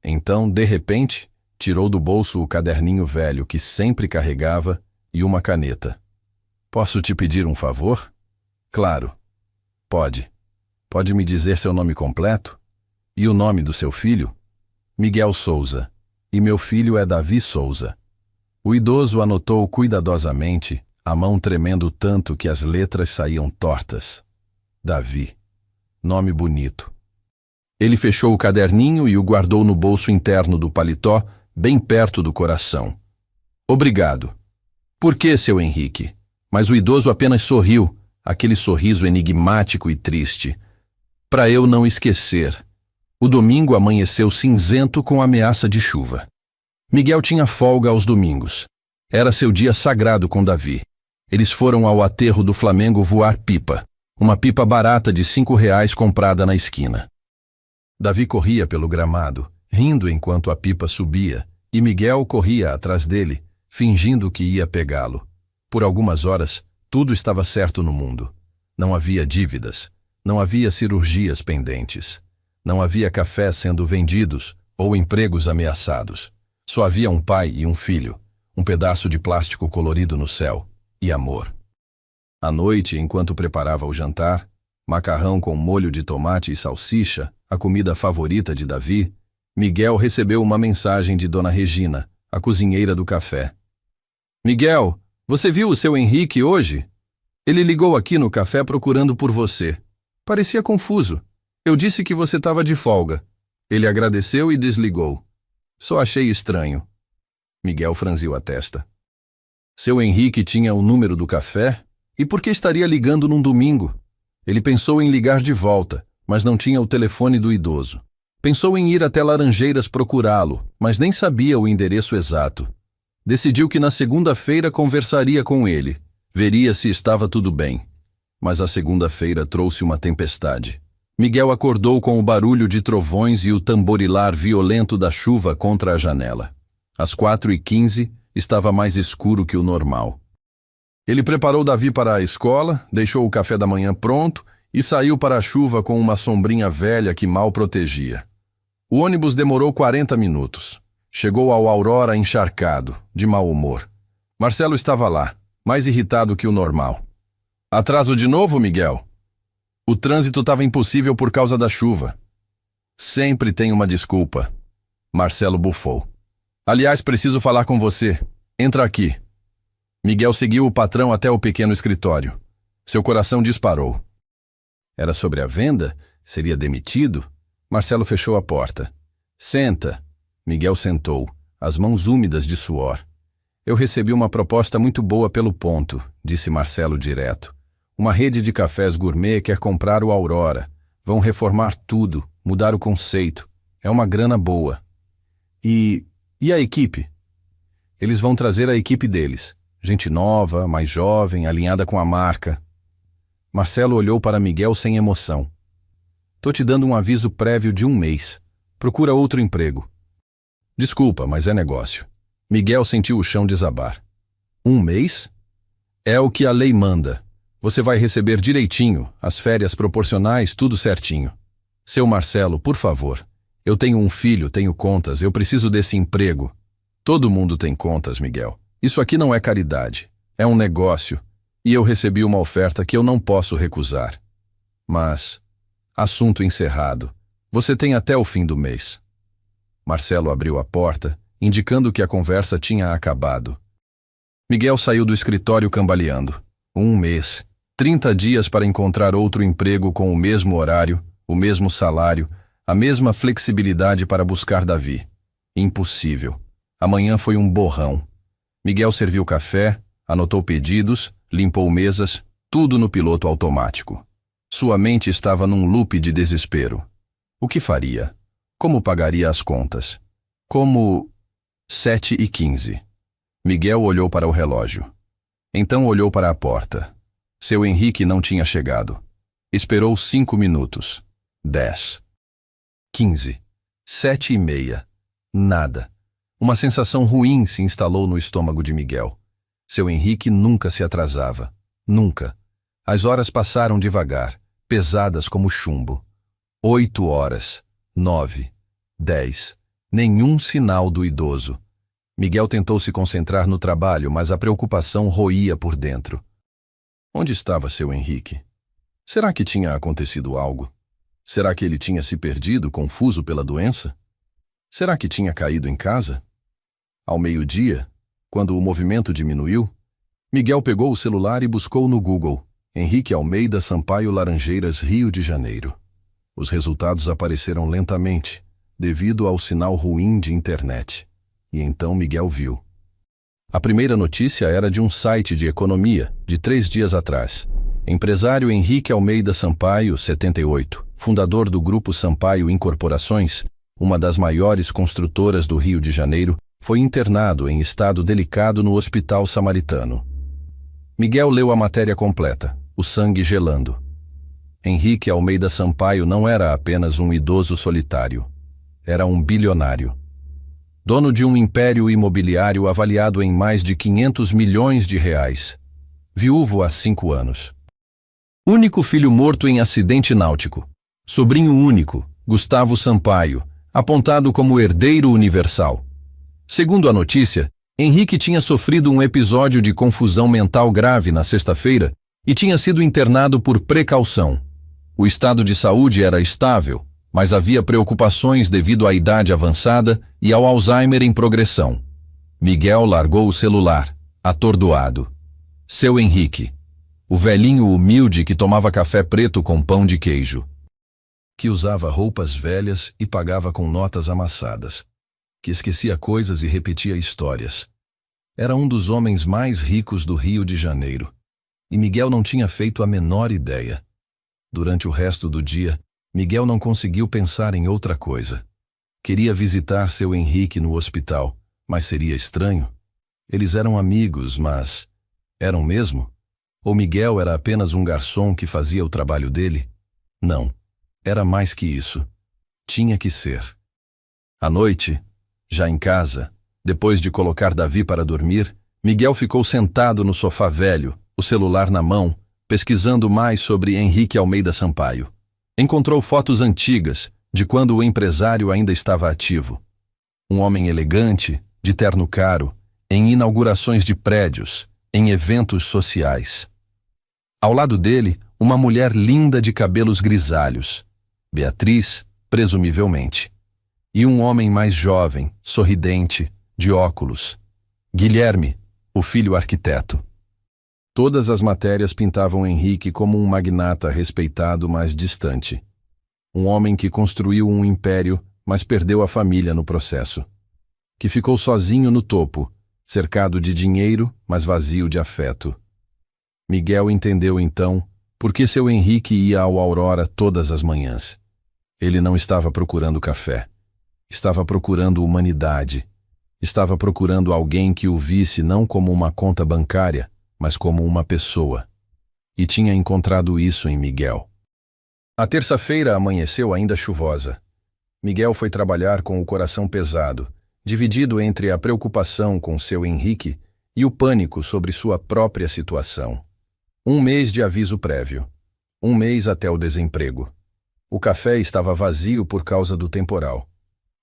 Então, de repente, tirou do bolso o caderninho velho que sempre carregava e uma caneta. Posso te pedir um favor? Claro. Pode. Pode me dizer seu nome completo? E o nome do seu filho? Miguel Souza. E meu filho é Davi Souza. O idoso anotou cuidadosamente, a mão tremendo tanto que as letras saíam tortas. Davi. Nome bonito. Ele fechou o caderninho e o guardou no bolso interno do paletó, bem perto do coração. Obrigado. Por que, seu Henrique? Mas o idoso apenas sorriu, aquele sorriso enigmático e triste. Para eu não esquecer. O domingo amanheceu cinzento com ameaça de chuva. Miguel tinha folga aos domingos. Era seu dia sagrado com Davi. Eles foram ao aterro do Flamengo voar pipa, uma pipa barata de R$ 5 comprada na esquina. Davi corria pelo gramado, rindo enquanto a pipa subia, e Miguel corria atrás dele, fingindo que ia pegá-lo. Por algumas horas, tudo estava certo no mundo. Não havia dívidas, não havia cirurgias pendentes, não havia cafés sendo vendidos ou empregos ameaçados. Só havia um pai e um filho, um pedaço de plástico colorido no céu, e amor. À noite, enquanto preparava o jantar, macarrão com molho de tomate e salsicha, a comida favorita de Davi, Miguel recebeu uma mensagem de Dona Regina, a cozinheira do café. Miguel, você viu o seu Henrique hoje? Ele ligou aqui no café procurando por você. Parecia confuso. Eu disse que você estava de folga. Ele agradeceu e desligou. Só achei estranho. Miguel franziu a testa. Seu Henrique tinha o número do café? E por que estaria ligando num domingo? Ele pensou em ligar de volta, mas não tinha o telefone do idoso. Pensou em ir até Laranjeiras procurá-lo, mas nem sabia o endereço exato. Decidiu que na segunda-feira conversaria com ele, veria se estava tudo bem. Mas a segunda-feira trouxe uma tempestade. Miguel acordou com o barulho de trovões e o tamborilar violento da chuva contra a janela. Às 4h15, estava mais escuro que o normal. Ele preparou Davi para a escola, deixou o café da manhã pronto e saiu para a chuva com uma sombrinha velha que mal protegia. O ônibus demorou 40 minutos. Chegou ao Aurora encharcado, de mau humor. Marcelo estava lá, mais irritado que o normal. Atraso de novo, Miguel? O trânsito estava impossível por causa da chuva. Sempre tem uma desculpa. Marcelo bufou. Aliás, preciso falar com você. Entra aqui. Miguel seguiu o patrão até o pequeno escritório. Seu coração disparou. Era sobre a venda? Seria demitido? Marcelo fechou a porta. Senta. Miguel sentou, as mãos úmidas de suor. Eu recebi uma proposta muito boa pelo ponto, disse Marcelo direto. Uma rede de cafés gourmet quer comprar o Aurora. Vão reformar tudo, mudar o conceito. É uma grana boa. E a equipe? Eles vão trazer a equipe deles. Gente nova, mais jovem, alinhada com a marca. Marcelo olhou para Miguel sem emoção. Tô te dando um aviso prévio de 1 mês. Procura outro emprego. Desculpa, mas é negócio. Miguel sentiu o chão desabar. 1 mês? É o que a lei manda. Você vai receber direitinho, as férias proporcionais, tudo certinho. Seu Marcelo, por favor. Eu tenho um filho, tenho contas, eu preciso desse emprego. Todo mundo tem contas, Miguel. Isso aqui não é caridade. É um negócio. E eu recebi uma oferta que eu não posso recusar. Mas, assunto encerrado. Você tem até o fim do mês. Marcelo abriu a porta, indicando que a conversa tinha acabado. Miguel saiu do escritório cambaleando. 1 mês, 30 dias para encontrar outro emprego com o mesmo horário, o mesmo salário, a mesma flexibilidade para buscar Davi. Impossível. Amanhã foi um borrão. Miguel serviu café, anotou pedidos, limpou mesas, tudo no piloto automático. Sua mente estava num loop de desespero. O que faria? Como pagaria as contas? Como... 7h15. Miguel olhou para o relógio. Então olhou para a porta. Seu Henrique não tinha chegado. Esperou 5 minutos. 10. 15. 7h30. Nada. Uma sensação ruim se instalou no estômago de Miguel. Seu Henrique nunca se atrasava. Nunca. As horas passaram devagar, pesadas como chumbo. 8 horas. 9. 10. Nenhum sinal do idoso. Miguel tentou se concentrar no trabalho, mas a preocupação roía por dentro. Onde estava seu Henrique? Será que tinha acontecido algo? Será que ele tinha se perdido, confuso pela doença? Será que tinha caído em casa? Ao meio-dia, quando o movimento diminuiu, Miguel pegou o celular e buscou no Google Henrique Almeida Sampaio Laranjeiras, Rio de Janeiro. Os resultados apareceram lentamente, devido ao sinal ruim de internet. E então Miguel viu. A primeira notícia era de um site de economia, de 3 dias atrás. Empresário Henrique Almeida Sampaio, 78, fundador do Grupo Sampaio Incorporações, uma das maiores construtoras do Rio de Janeiro, foi internado em estado delicado no Hospital Samaritano. Miguel leu a matéria completa, o sangue gelando. Henrique Almeida Sampaio não era apenas um idoso solitário. Era um bilionário. Dono de um império imobiliário avaliado em mais de 500 milhões de reais. Viúvo há 5 anos. Único filho morto em acidente náutico. Sobrinho único, Gustavo Sampaio, apontado como herdeiro universal. Segundo a notícia, Henrique tinha sofrido um episódio de confusão mental grave na sexta-feira e tinha sido internado por precaução. O estado de saúde era estável, mas havia preocupações devido à idade avançada e ao Alzheimer em progressão. Miguel largou o celular, atordoado. Seu Henrique, o velhinho humilde que tomava café preto com pão de queijo. Que usava roupas velhas e pagava com notas amassadas. Que esquecia coisas e repetia histórias. Era um dos homens mais ricos do Rio de Janeiro. E Miguel não tinha feito a menor ideia. Durante o resto do dia, Miguel não conseguiu pensar em outra coisa. Queria visitar seu Henrique no hospital, mas seria estranho. Eles eram amigos, mas... eram mesmo? Ou Miguel era apenas um garçom que fazia o trabalho dele? Não, era mais que isso. Tinha que ser. À noite, já em casa, depois de colocar Davi para dormir, Miguel ficou sentado no sofá velho, o celular na mão, pesquisando mais sobre Henrique Almeida Sampaio. Encontrou fotos antigas, de quando o empresário ainda estava ativo. Um homem elegante, de terno caro, em inaugurações de prédios, em eventos sociais. Ao lado dele, uma mulher linda de cabelos grisalhos, Beatriz, presumivelmente. E um homem mais jovem, sorridente, de óculos, Guilherme, o filho arquiteto. Todas as matérias pintavam Henrique como um magnata respeitado, mas distante. Um homem que construiu um império, mas perdeu a família no processo. Que ficou sozinho no topo, cercado de dinheiro, mas vazio de afeto. Miguel entendeu então por que seu Henrique ia ao Aurora todas as manhãs. Ele não estava procurando café. Estava procurando humanidade. Estava procurando alguém que o visse não como uma conta bancária, mas como uma pessoa. E tinha encontrado isso em Miguel. A terça-feira amanheceu ainda chuvosa. Miguel foi trabalhar com o coração pesado, dividido entre a preocupação com seu Henrique e o pânico sobre sua própria situação. 1 mês de aviso prévio. 1 mês até o desemprego. O café estava vazio por causa do temporal.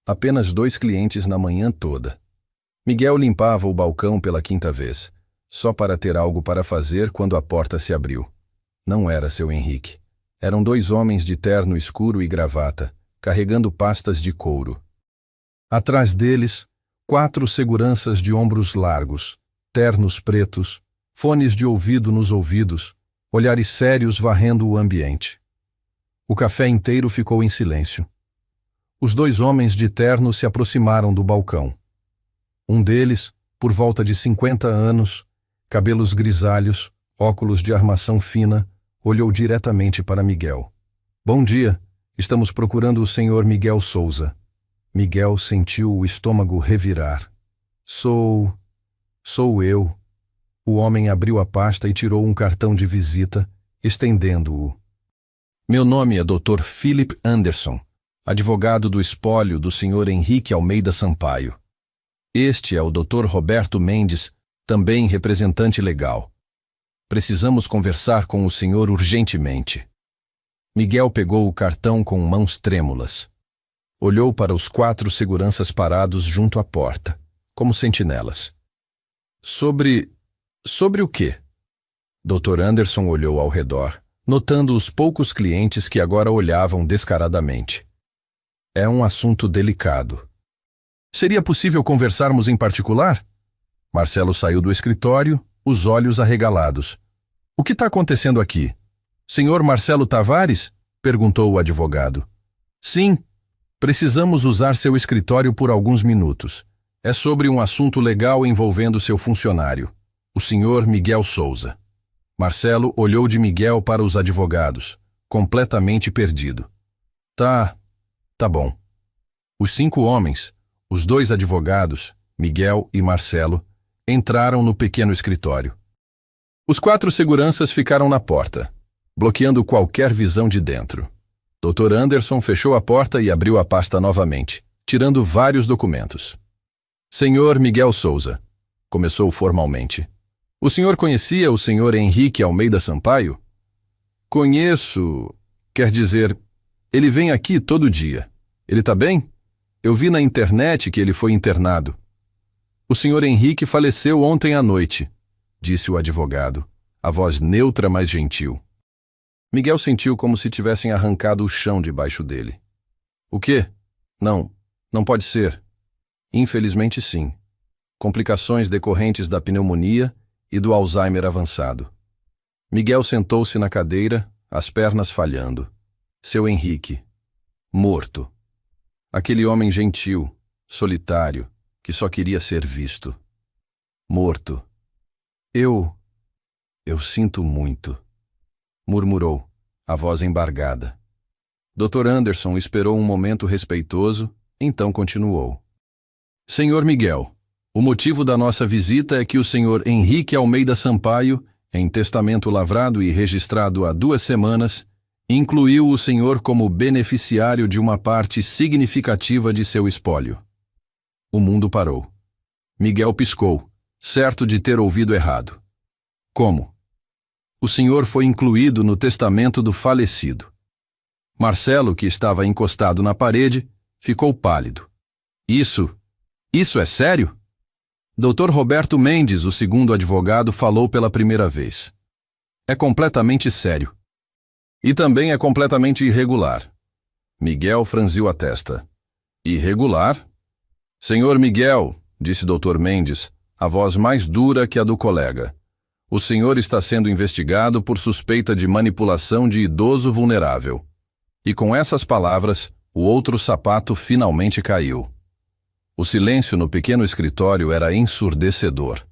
Apenas 2 clientes na manhã toda. Miguel limpava o balcão pela 5ª vez, só para ter algo para fazer quando a porta se abriu. Não era seu Henrique. Eram 2 homens de terno escuro e gravata, carregando pastas de couro. Atrás deles, 4 seguranças de ombros largos, ternos pretos, fones de ouvido nos ouvidos, olhares sérios varrendo o ambiente. O café inteiro ficou em silêncio. Os 2 homens de terno se aproximaram do balcão. Um deles, por volta de 50 anos, cabelos grisalhos, óculos de armação fina, olhou diretamente para Miguel. Bom dia, estamos procurando o senhor Miguel Souza. Miguel sentiu o estômago revirar. Sou eu. O homem abriu a pasta e tirou um cartão de visita, estendendo-o. Meu nome é Dr. Philip Anderson, advogado do espólio do senhor Henrique Almeida Sampaio. Este é o Dr. Roberto Mendes, também representante legal. Precisamos conversar com o senhor urgentemente. Miguel pegou o cartão com mãos trêmulas. Olhou para os 4 seguranças parados junto à porta, como sentinelas. Sobre o quê? Dr. Anderson olhou ao redor, notando os poucos clientes que agora olhavam descaradamente. É um assunto delicado. Seria possível conversarmos em particular? Marcelo saiu do escritório, os olhos arregalados. O que está acontecendo aqui? Senhor Marcelo Tavares? Perguntou o advogado. Sim, precisamos usar seu escritório por alguns minutos. É sobre um assunto legal envolvendo seu funcionário, o senhor Miguel Souza. Marcelo olhou de Miguel para os advogados, completamente perdido. Tá bom. Os 5 homens, os 2 advogados, Miguel e Marcelo, entraram no pequeno escritório. Os 4 seguranças ficaram na porta, bloqueando qualquer visão de dentro. Dr. Anderson fechou a porta e abriu a pasta novamente, tirando vários documentos. Senhor Miguel Souza, começou formalmente. O senhor conhecia o senhor Henrique Almeida Sampaio? Conheço, quer dizer, ele vem aqui todo dia. Ele tá bem? Eu vi na internet que ele foi internado. O senhor Henrique faleceu ontem à noite, disse o advogado, a voz neutra, mas gentil. Miguel sentiu como se tivessem arrancado o chão debaixo dele. O quê? Não pode ser. Infelizmente sim. Complicações decorrentes da pneumonia e do Alzheimer avançado. Miguel sentou-se na cadeira, as pernas falhando. Seu Henrique. Morto. Aquele homem gentil, solitário, que só queria ser visto. Morto. Eu sinto muito, murmurou, a voz embargada. Dr. Anderson esperou um momento respeitoso, então continuou. Senhor Miguel, o motivo da nossa visita é que o senhor Henrique Almeida Sampaio, em testamento lavrado e registrado há 2 semanas, incluiu o senhor como beneficiário de uma parte significativa de seu espólio. O mundo parou. Miguel piscou, certo de ter ouvido errado. Como? O senhor foi incluído no testamento do falecido. Marcelo, que estava encostado na parede, ficou pálido. Isso é sério? Dr. Roberto Mendes, o segundo advogado, falou pela primeira vez. É completamente sério. E também é completamente irregular. Miguel franziu a testa. Irregular? Senhor Miguel, disse Dr. Mendes, a voz mais dura que a do colega. O senhor está sendo investigado por suspeita de manipulação de idoso vulnerável. E com essas palavras, o outro sapato finalmente caiu. O silêncio no pequeno escritório era ensurdecedor.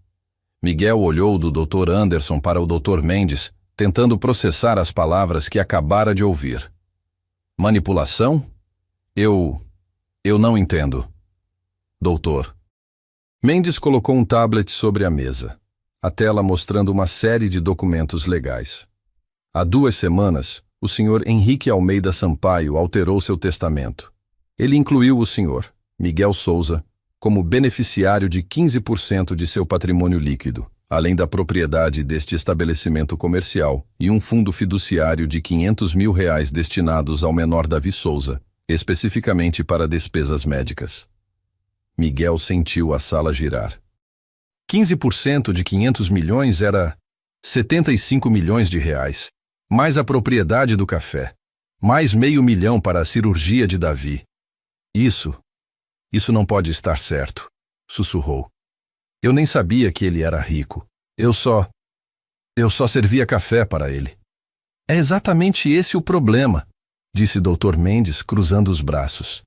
Miguel olhou do Dr. Anderson para o Dr. Mendes, tentando processar as palavras que acabara de ouvir. Manipulação? Eu não entendo. Doutor. Mendes colocou um tablet sobre a mesa, a tela mostrando uma série de documentos legais. Há 2 semanas, o senhor Henrique Almeida Sampaio alterou seu testamento. Ele incluiu o senhor Miguel Souza como beneficiário de 15% de seu patrimônio líquido, além da propriedade deste estabelecimento comercial e um fundo fiduciário de R$500 mil destinados ao menor Davi Souza, especificamente para despesas médicas. Miguel sentiu a sala girar. 15% de 500 milhões era 75 milhões de reais, mais a propriedade do café, mais $500 mil para a cirurgia de Davi. Isso não pode estar certo, sussurrou. Eu nem sabia que ele era rico. Eu só servia café para ele. É exatamente esse o problema, disse Dr. Mendes, cruzando os braços.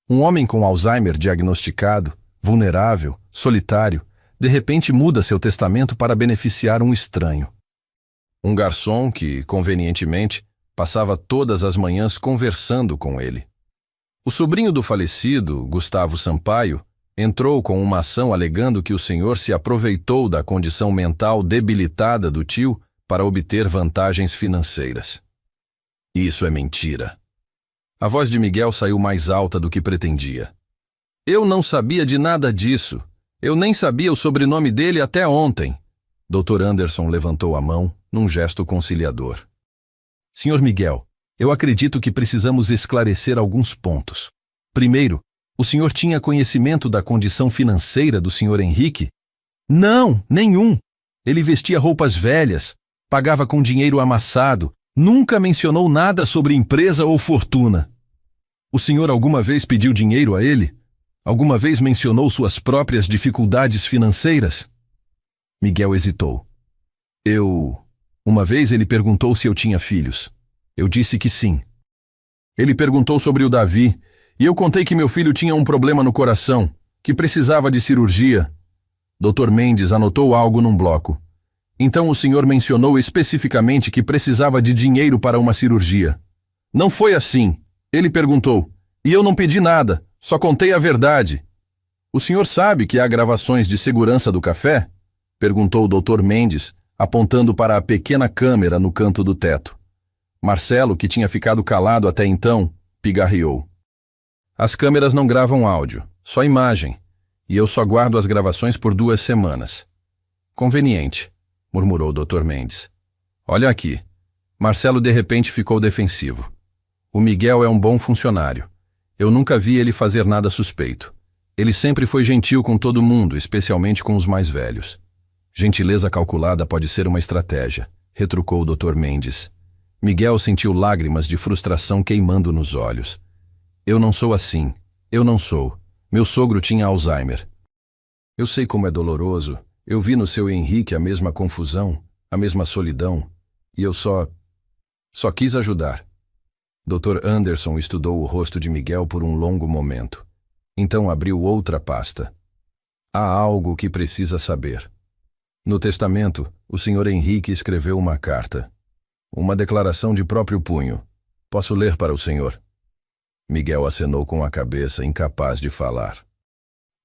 Um homem com Alzheimer diagnosticado, vulnerável, solitário, de repente muda seu testamento para beneficiar um estranho. Um garçom que, convenientemente, passava todas as manhãs conversando com ele. O sobrinho do falecido, Gustavo Sampaio, entrou com uma ação alegando que o senhor se aproveitou da condição mental debilitada do tio para obter vantagens financeiras. Isso é mentira. A voz de Miguel saiu mais alta do que pretendia. Eu não sabia de nada disso. Eu nem sabia o sobrenome dele até ontem. Dr. Anderson levantou a mão num gesto conciliador. Senhor Miguel, eu acredito que precisamos esclarecer alguns pontos. Primeiro, o senhor tinha conhecimento da condição financeira do senhor Henrique? Não, nenhum. Ele vestia roupas velhas, pagava com dinheiro amassado, nunca mencionou nada sobre empresa ou fortuna. O senhor alguma vez pediu dinheiro a ele? Alguma vez mencionou suas próprias dificuldades financeiras? Miguel hesitou. Uma vez ele perguntou se eu tinha filhos. Eu disse que sim. Ele perguntou sobre o Davi, e eu contei que meu filho tinha um problema no coração, que precisava de cirurgia. Dr. Mendes anotou algo num bloco. Então o senhor mencionou especificamente que precisava de dinheiro para uma cirurgia. Não foi assim, ele perguntou, e eu não pedi nada, só contei a verdade. O senhor sabe que há gravações de segurança do café? Perguntou o Dr. Mendes, apontando para a pequena câmera no canto do teto. Marcelo, que tinha ficado calado até então, pigarreou. As câmeras não gravam áudio, só imagem, e eu só guardo as gravações por 2 semanas. Conveniente, murmurou o Dr. Mendes. Olha aqui. Marcelo de repente ficou defensivo. O Miguel é um bom funcionário. Eu nunca vi ele fazer nada suspeito. Ele sempre foi gentil com todo mundo, especialmente com os mais velhos. Gentileza calculada pode ser uma estratégia, retrucou o Dr. Mendes. Miguel sentiu lágrimas de frustração queimando nos olhos. Eu não sou assim. Eu não sou. Meu sogro tinha Alzheimer. Eu sei como é doloroso. Eu vi no seu Henrique a mesma confusão, a mesma solidão, e eu só quis ajudar. Dr. Anderson estudou o rosto de Miguel por um longo momento. Então abriu outra pasta. Há algo que precisa saber. No testamento, o Sr. Henrique escreveu uma carta. Uma declaração de próprio punho. Posso ler para o senhor? Miguel acenou com a cabeça, incapaz de falar.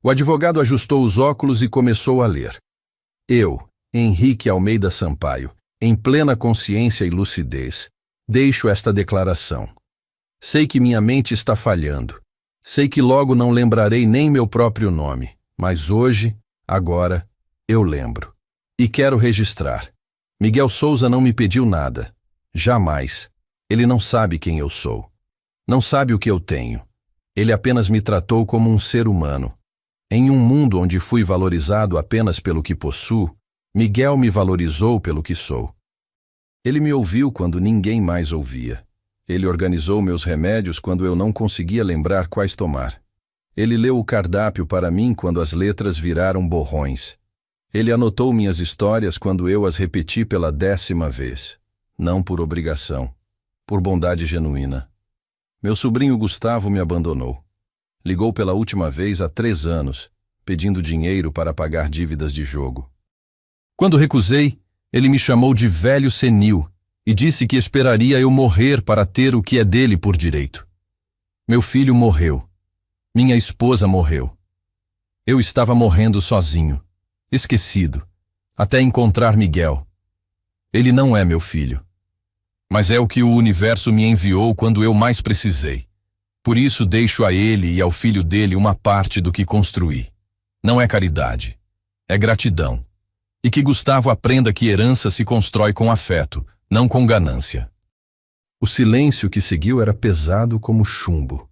O advogado ajustou os óculos e começou a ler. Eu, Henrique Almeida Sampaio, em plena consciência e lucidez, deixo esta declaração. Sei que minha mente está falhando. Sei que logo não lembrarei nem meu próprio nome, mas hoje, agora, eu lembro. E quero registrar. Miguel Souza não me pediu nada. Jamais. Ele não sabe quem eu sou. Não sabe o que eu tenho. Ele apenas me tratou como um ser humano. Em um mundo onde fui valorizado apenas pelo que possuo, Miguel me valorizou pelo que sou. Ele me ouviu quando ninguém mais ouvia. Ele organizou meus remédios quando eu não conseguia lembrar quais tomar. Ele leu o cardápio para mim quando as letras viraram borrões. Ele anotou minhas histórias quando eu as repeti pela 10ª vez. Não por obrigação, por bondade genuína. Meu sobrinho Gustavo me abandonou. Ligou pela última vez há 3 anos, pedindo dinheiro para pagar dívidas de jogo. Quando recusei, ele me chamou de velho senil e disse que esperaria eu morrer para ter o que é dele por direito. Meu filho morreu. Minha esposa morreu. Eu estava morrendo sozinho, esquecido, até encontrar Miguel. Ele não é meu filho, mas é o que o universo me enviou quando eu mais precisei. Por isso deixo a ele e ao filho dele uma parte do que construí. Não é caridade, é gratidão. E que Gustavo aprenda que herança se constrói com afeto, não com ganância. O silêncio que seguiu era pesado como chumbo.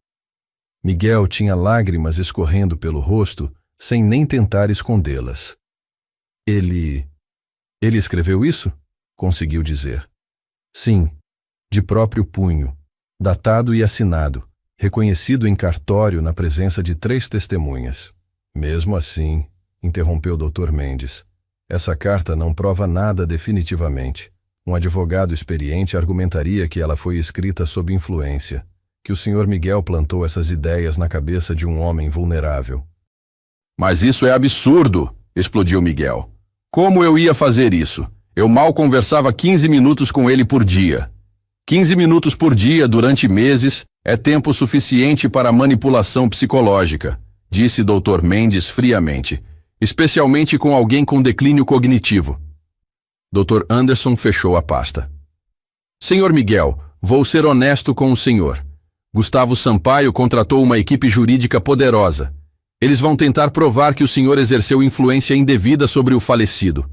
Miguel tinha lágrimas escorrendo pelo rosto, sem nem tentar escondê-las. Ele escreveu isso? Conseguiu dizer. Sim, de próprio punho, datado e assinado, reconhecido em cartório na presença de 3 testemunhas. Mesmo assim, interrompeu o Dr. Mendes, essa carta não prova nada definitivamente. Um advogado experiente argumentaria que ela foi escrita sob influência, que o Sr. Miguel plantou essas ideias na cabeça de um homem vulnerável. Mas isso é absurdo, explodiu Miguel. Como eu ia fazer isso? Eu mal conversava 15 minutos com ele por dia. 15 minutos por dia durante meses é tempo suficiente para manipulação psicológica, disse Dr. Mendes friamente, especialmente com alguém com declínio cognitivo. Dr. Anderson fechou a pasta. Senhor Miguel, vou ser honesto com o senhor. Gustavo Sampaio contratou uma equipe jurídica poderosa. Eles vão tentar provar que o senhor exerceu influência indevida sobre o falecido.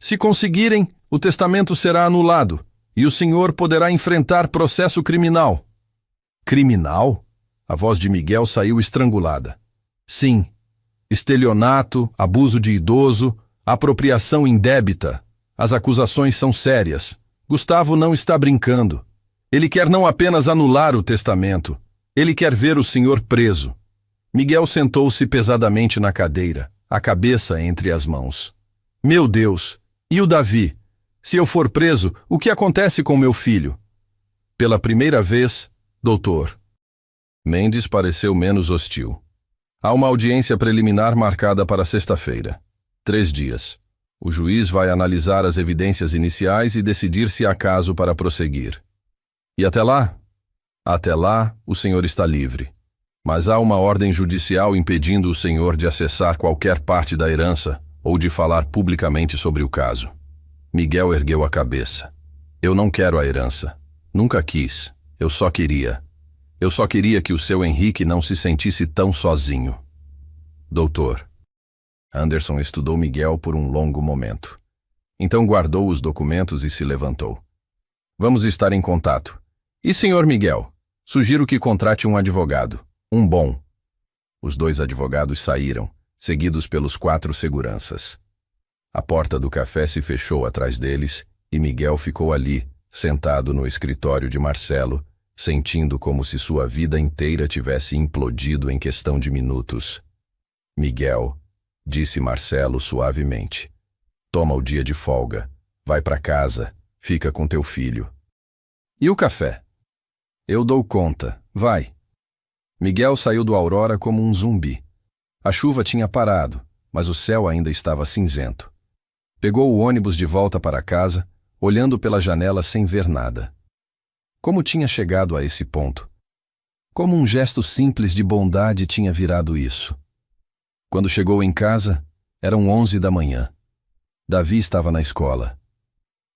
Se conseguirem, o testamento será anulado e o senhor poderá enfrentar processo criminal. Criminal? A voz de Miguel saiu estrangulada. Sim. Estelionato, abuso de idoso, apropriação indébita. As acusações são sérias. Gustavo não está brincando. Ele quer não apenas anular o testamento, ele quer ver o senhor preso. Miguel sentou-se pesadamente na cadeira, a cabeça entre as mãos. Meu Deus! E o Davi? Se eu for preso, o que acontece com meu filho? Pela primeira vez, doutor. Mendes pareceu menos hostil. Há uma audiência preliminar marcada para sexta-feira. 3 dias. O juiz vai analisar as evidências iniciais e decidir se há caso para prosseguir. E até lá? Até lá, o senhor está livre. Mas há uma ordem judicial impedindo o senhor de acessar qualquer parte da herança ou de falar publicamente sobre o caso. Miguel ergueu a cabeça. Eu não quero a herança. Nunca quis. Eu só queria. Eu só queria que o seu Henrique não se sentisse tão sozinho. Doutor. Anderson estudou Miguel por um longo momento. Então guardou os documentos e se levantou. Vamos estar em contato. E senhor Miguel, sugiro que contrate um advogado. Um bom. Os 2 advogados saíram, seguidos pelos 4 seguranças. A porta do café se fechou atrás deles e Miguel ficou ali, sentado no escritório de Marcelo, sentindo como se sua vida inteira tivesse implodido em questão de minutos. Miguel, disse Marcelo suavemente, toma o dia de folga, vai para casa, fica com teu filho. E o café? Eu dou conta, vai. Miguel saiu do Aurora como um zumbi. A chuva tinha parado, mas o céu ainda estava cinzento. Pegou o ônibus de volta para casa, olhando pela janela sem ver nada. Como tinha chegado a esse ponto? Como um gesto simples de bondade tinha virado isso? Quando chegou em casa, eram 11 da manhã. Davi estava na escola.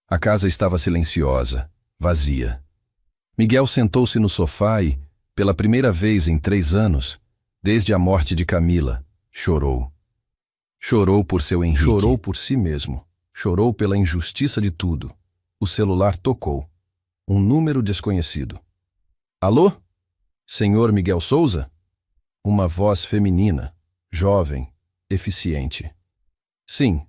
A casa estava silenciosa, vazia. Miguel sentou-se no sofá e, pela primeira vez em 3 anos, desde a morte de Camila, chorou. Chorou por seu Henrique. Chorou por si mesmo. Chorou pela injustiça de tudo. O celular tocou. Um número desconhecido. Alô? Senhor Miguel Souza? Uma voz feminina, jovem, eficiente. Sim.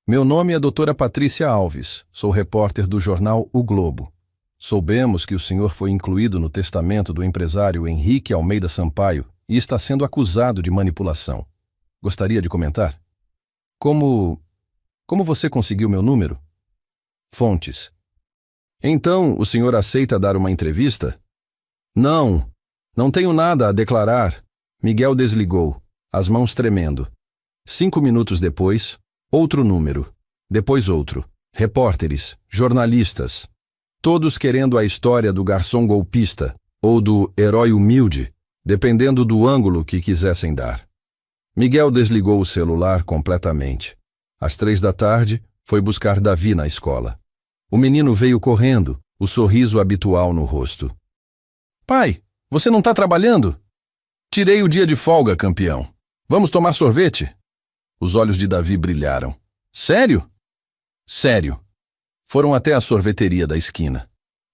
Meu nome é doutora Patrícia Alves. Sou repórter do jornal O Globo. Soubemos que o senhor foi incluído no testamento do empresário Henrique Almeida Sampaio e está sendo acusado de manipulação. Gostaria de comentar? Como você conseguiu meu número? Fontes. Então, o senhor aceita dar uma entrevista? Não tenho nada a declarar. Miguel desligou, as mãos tremendo. 5 minutos depois, outro número. Depois outro. Repórteres, jornalistas. Todos querendo a história do garçom golpista ou do herói humilde, dependendo do ângulo que quisessem dar. Miguel desligou o celular completamente. Às 3 da tarde, foi buscar Davi na escola. O menino veio correndo, o sorriso habitual no rosto. Pai, Você não está trabalhando? Tirei o dia de folga, campeão. Vamos tomar sorvete? Os olhos de Davi brilharam. Sério? Sério. Foram até a sorveteria da esquina.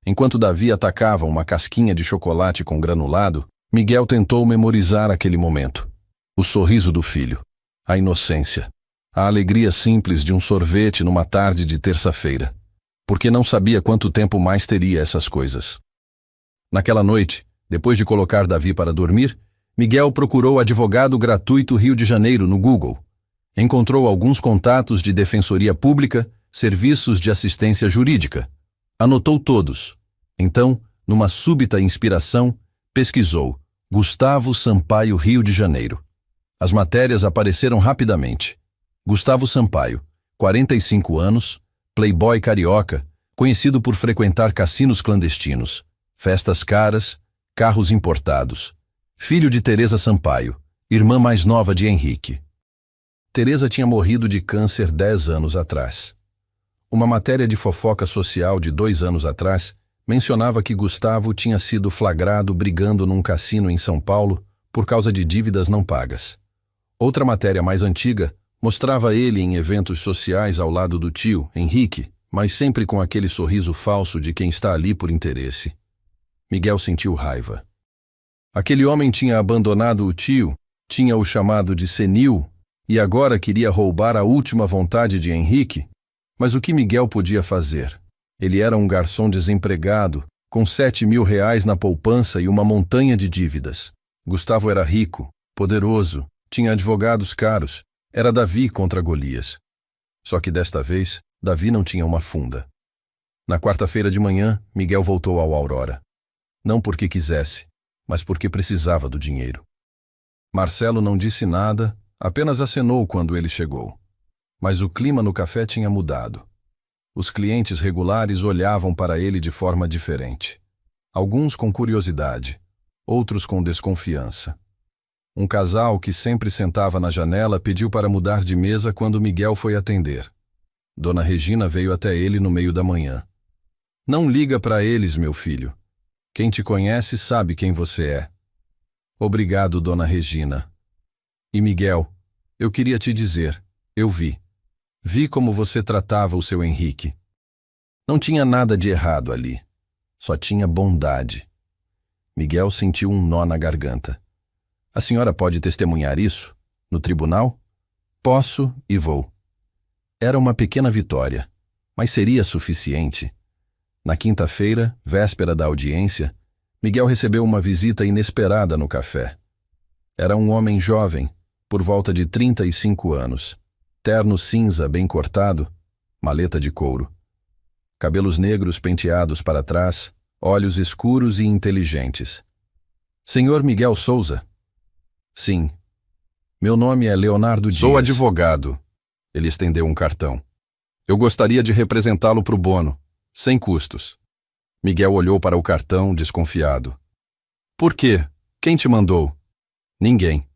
Enquanto Davi atacava uma casquinha de chocolate com granulado, Miguel tentou memorizar aquele momento. O sorriso do filho, a inocência, a alegria simples de um sorvete numa tarde de terça-feira, porque não sabia quanto tempo mais teria essas coisas. Naquela noite, depois de colocar Davi para dormir, Miguel procurou advogado gratuito Rio de Janeiro no Google. Encontrou alguns contatos de defensoria pública, serviços de assistência jurídica. Anotou todos. Então, numa súbita inspiração, pesquisou Gustavo Sampaio, Rio de Janeiro. As matérias apareceram rapidamente. Gustavo Sampaio, 45 anos, playboy carioca, conhecido por frequentar cassinos clandestinos, festas caras, carros importados. Filho de Teresa Sampaio, irmã mais nova de Henrique. Teresa tinha morrido de câncer 10 anos atrás. Uma matéria de fofoca social de 2 anos atrás mencionava que Gustavo tinha sido flagrado brigando num cassino em São Paulo por causa de dívidas não pagas. Outra matéria mais antiga mostrava ele em eventos sociais ao lado do tio, Henrique, mas sempre com aquele sorriso falso de quem está ali por interesse. Miguel sentiu raiva. Aquele homem tinha abandonado o tio, tinha o chamado de senil e agora queria roubar a última vontade de Henrique. Mas o que Miguel podia fazer? Ele era um garçom desempregado, com 7.000 reais na poupança e uma montanha de dívidas. Gustavo era rico, poderoso, tinha advogados caros, era Davi contra Golias. Só que desta vez, Davi não tinha uma funda. Na quarta-feira de manhã, Miguel voltou ao Aurora. Não porque quisesse, mas porque precisava do dinheiro. Marcelo não disse nada, apenas acenou quando ele chegou. Mas o clima no café tinha mudado. Os clientes regulares olhavam para ele de forma diferente. Alguns com curiosidade, outros com desconfiança. Um casal que sempre sentava na janela pediu para mudar de mesa quando Miguel foi atender. Dona Regina veio até ele no meio da manhã. Não liga para eles, meu filho. Quem te conhece sabe quem você é. Obrigado, Dona Regina. E Miguel, eu queria te dizer, eu vi. Vi como você tratava o seu Henrique. Não tinha nada de errado ali. Só tinha bondade. Miguel sentiu um nó na garganta. A senhora pode testemunhar isso? No tribunal? Posso e vou. Era uma pequena vitória, mas seria suficiente. Na quinta-feira, véspera da audiência, Miguel recebeu uma visita inesperada no café. Era um homem jovem, por volta de 35 anos. Terno cinza bem cortado, maleta de couro. Cabelos negros penteados para trás, olhos escuros e inteligentes. Senhor Miguel Souza? Sim. Meu nome é Leonardo Dias. Sou advogado. Ele estendeu um cartão. Eu gostaria de representá-lo pro bono, sem custos. Miguel olhou para o cartão, desconfiado. Por quê? Quem te mandou? Ninguém.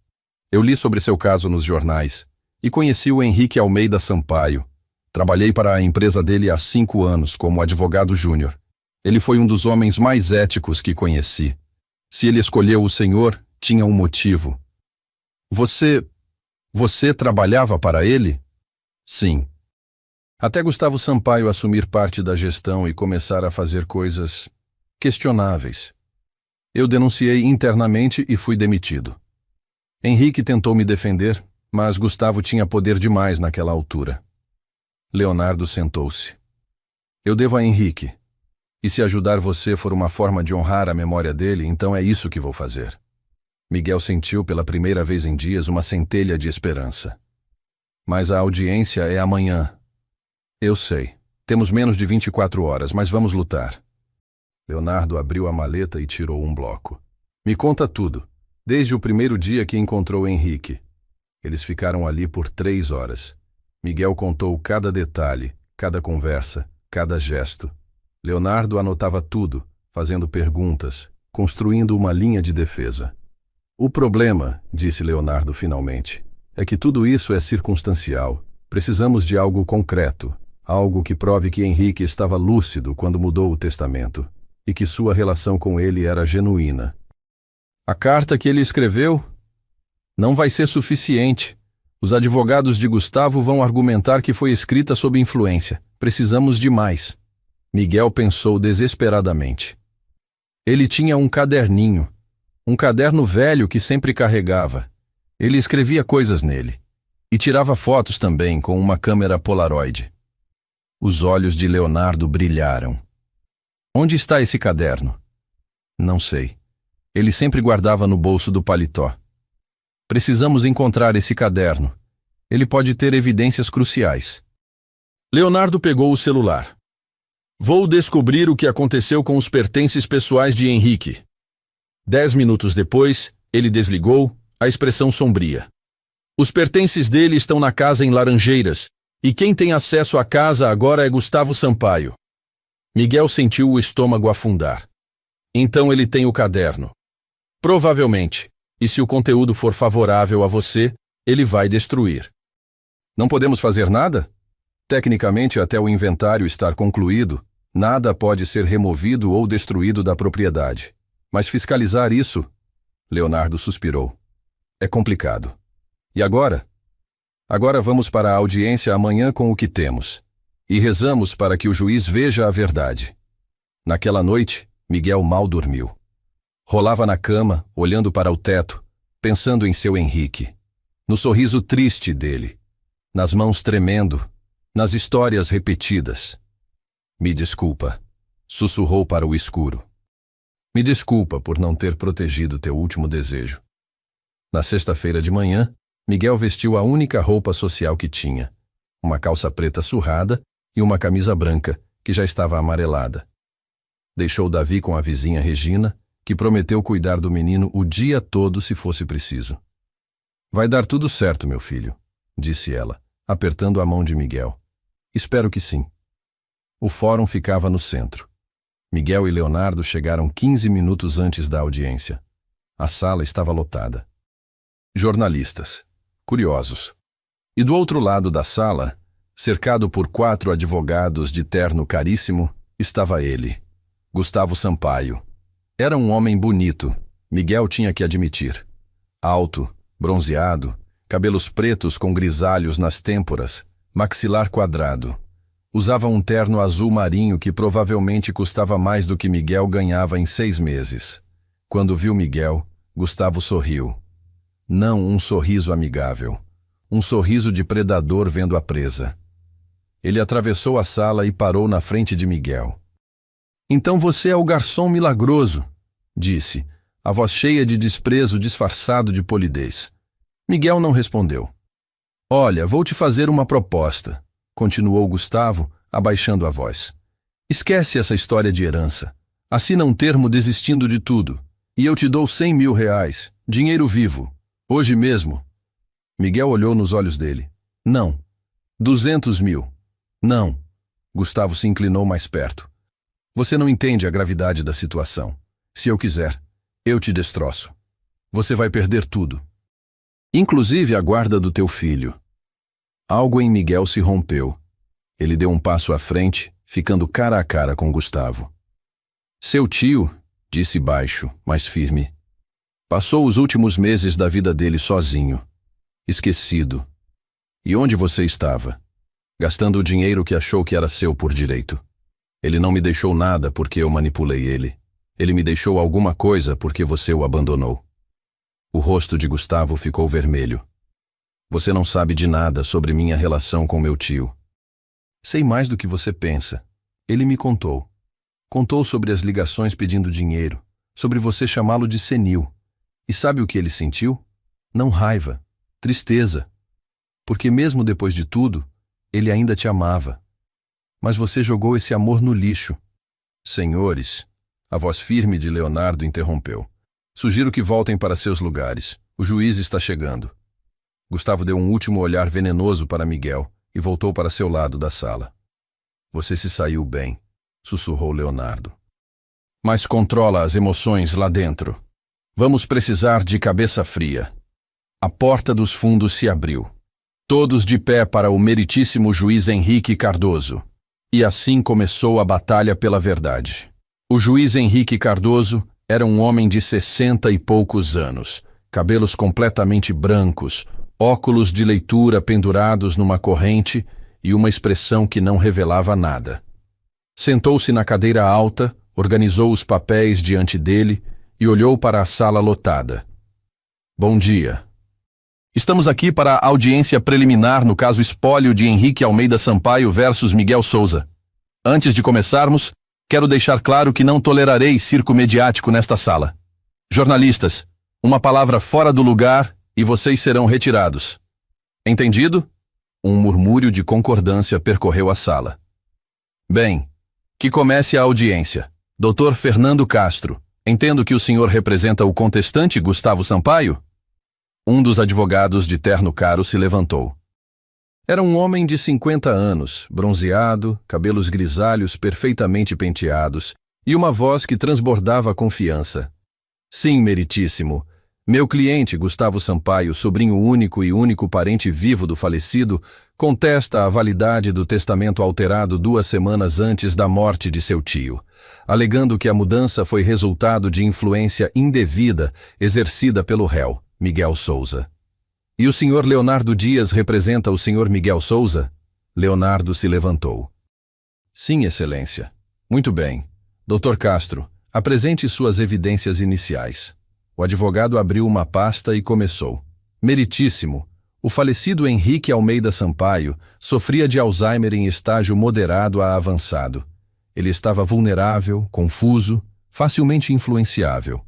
Eu li sobre seu caso nos jornais. E conheci o Henrique Almeida Sampaio. Trabalhei para a empresa dele há 5 anos como advogado júnior. Ele foi um dos homens mais éticos que conheci. Se ele escolheu o senhor, tinha um motivo. Você trabalhava para ele? Sim. Até Gustavo Sampaio assumir parte da gestão e começar a fazer coisas questionáveis. Eu denunciei internamente e fui demitido. Henrique tentou me defender, mas Gustavo tinha poder demais naquela altura. Leonardo sentou-se. Eu devo a Henrique. E se ajudar você for uma forma de honrar a memória dele, então é isso que vou fazer. Miguel sentiu pela primeira vez em dias uma centelha de esperança. Mas a audiência é amanhã. Eu sei. Temos menos de 24 horas, mas vamos lutar. Leonardo abriu a maleta e tirou um bloco. Me conta tudo, desde o primeiro dia que encontrou Henrique. Eles ficaram ali por 3 horas. Miguel contou cada detalhe, cada conversa, cada gesto. Leonardo anotava tudo, fazendo perguntas, construindo uma linha de defesa. O problema, disse Leonardo finalmente, é que tudo isso é circunstancial. Precisamos de algo concreto, algo que prove que Henrique estava lúcido quando mudou o testamento e que sua relação com ele era genuína. A carta que ele escreveu não vai ser suficiente. Os advogados de Gustavo vão argumentar que foi escrita sob influência. Precisamos de mais. Miguel pensou desesperadamente. Ele tinha um caderninho, um caderno velho que sempre carregava. Ele escrevia coisas nele e tirava fotos também com uma câmera Polaroid. Os olhos de Leonardo brilharam. Onde está esse caderno? Não sei. Ele sempre guardava no bolso do paletó. Precisamos encontrar esse caderno. Ele pode ter evidências cruciais. Leonardo pegou o celular. Vou descobrir o que aconteceu com os pertences pessoais de Henrique. 10 minutos depois, ele desligou, a expressão sombria. Os pertences dele estão na casa em Laranjeiras, e quem tem acesso à casa agora é Gustavo Sampaio. Miguel sentiu o estômago afundar. Então ele tem o caderno. Provavelmente, e se o conteúdo for favorável a você, ele vai destruir. Não podemos fazer nada? Tecnicamente, até o inventário estar concluído, nada pode ser removido ou destruído da propriedade. Mas fiscalizar isso? Leonardo suspirou. É complicado. E agora? Agora vamos para a audiência amanhã com o que temos. E rezamos para que o juiz veja a verdade. Naquela noite, Miguel mal dormiu. Rolava na cama, olhando para o teto, pensando em seu Henrique. No sorriso triste dele. Nas mãos tremendo. Nas histórias repetidas. Me desculpa, sussurrou para o escuro. Me desculpa por não ter protegido teu último desejo. Na sexta-feira de manhã, Miguel vestiu a única roupa social que tinha, uma calça preta surrada e uma camisa branca, que já estava amarelada. Deixou Davi com a vizinha Regina, que prometeu cuidar do menino o dia todo se fosse preciso. Vai dar tudo certo, meu filho, disse ela, apertando a mão de Miguel. Espero que sim. O fórum ficava no centro. Miguel e Leonardo chegaram 15 minutos antes da audiência. A sala estava lotada. Jornalistas, curiosos. E do outro lado da sala, cercado por 4 advogados de terno caríssimo, estava ele, Gustavo Sampaio. Era um homem bonito, Miguel tinha que admitir. Alto, bronzeado, cabelos pretos com grisalhos nas têmporas, maxilar quadrado. Usava um terno azul marinho que provavelmente custava mais do que Miguel ganhava em 6 meses. Quando viu Miguel, Gustavo sorriu. Não um sorriso amigável. Um sorriso de predador vendo a presa. Ele atravessou a sala e parou na frente de Miguel. Então você é o garçom milagroso, disse, a voz cheia de desprezo disfarçado de polidez. Miguel não respondeu. Olha, vou te fazer uma proposta, continuou Gustavo, abaixando a voz. Esquece essa história de herança. Assina um termo desistindo de tudo, e eu te dou 100 mil reais, dinheiro vivo, hoje mesmo. Miguel olhou nos olhos dele. Não. 200 mil. Não. Gustavo se inclinou mais perto. Você não entende a gravidade da situação. Se eu quiser, eu te destroço. Você vai perder tudo. Inclusive a guarda do teu filho. Algo em Miguel se rompeu. Ele deu um passo à frente, ficando cara a cara com Gustavo. Seu tio, disse baixo, mas firme, passou os últimos meses da vida dele sozinho, esquecido. E onde você estava? Gastando o dinheiro que achou que era seu por direito. Ele não me deixou nada porque eu manipulei ele. Ele me deixou alguma coisa porque você o abandonou. O rosto de Gustavo ficou vermelho. Você não sabe de nada sobre minha relação com meu tio. Sei mais do que você pensa. Ele me contou. Contou sobre as ligações pedindo dinheiro, sobre você chamá-lo de senil. E sabe o que ele sentiu? Não raiva, tristeza. Porque mesmo depois de tudo, ele ainda te amava. Mas você jogou esse amor no lixo. Senhores, a voz firme de Leonardo interrompeu. Sugiro que voltem para seus lugares. O juiz está chegando. Gustavo deu um último olhar venenoso para Miguel e voltou para seu lado da sala. Você se saiu bem, sussurrou Leonardo. Mas controla as emoções lá dentro. Vamos precisar de cabeça fria. A porta dos fundos se abriu. Todos de pé para o meritíssimo juiz Henrique Cardoso. E assim começou a batalha pela verdade. O juiz Henrique Cardoso Era um homem de 60 e poucos anos, cabelos completamente brancos, óculos de leitura pendurados numa corrente e uma expressão que não revelava nada. Sentou-se na cadeira alta, organizou os papéis diante dele e olhou para a sala lotada. Bom dia. Estamos aqui para a audiência preliminar no caso espólio de Henrique Almeida Sampaio versus Miguel Souza. Antes de começarmos, quero deixar claro que não tolerarei circo mediático nesta sala. Jornalistas, uma palavra fora do lugar e vocês serão retirados. Entendido? Um murmúrio de concordância percorreu a sala. Bem, que comece a audiência. Dr. Fernando Castro, entendo que o senhor representa o contestante Gustavo Sampaio? Um dos advogados de terno caro se levantou. Era um homem de 50 anos, bronzeado, cabelos grisalhos perfeitamente penteados e uma voz que transbordava confiança. Sim, meritíssimo. Meu cliente, Gustavo Sampaio, sobrinho único e único parente vivo do falecido, contesta a validade do testamento alterado 2 semanas antes da morte de seu tio, alegando que a mudança foi resultado de influência indevida exercida pelo réu, Miguel Souza. E o senhor Leonardo Dias representa o senhor Miguel Souza? Leonardo se levantou. Sim, excelência. Muito bem. Dr. Castro, apresente suas evidências iniciais. O advogado abriu uma pasta e começou. Meritíssimo, o falecido Henrique Almeida Sampaio sofria de Alzheimer em estágio moderado a avançado. Ele estava vulnerável, confuso, facilmente influenciável.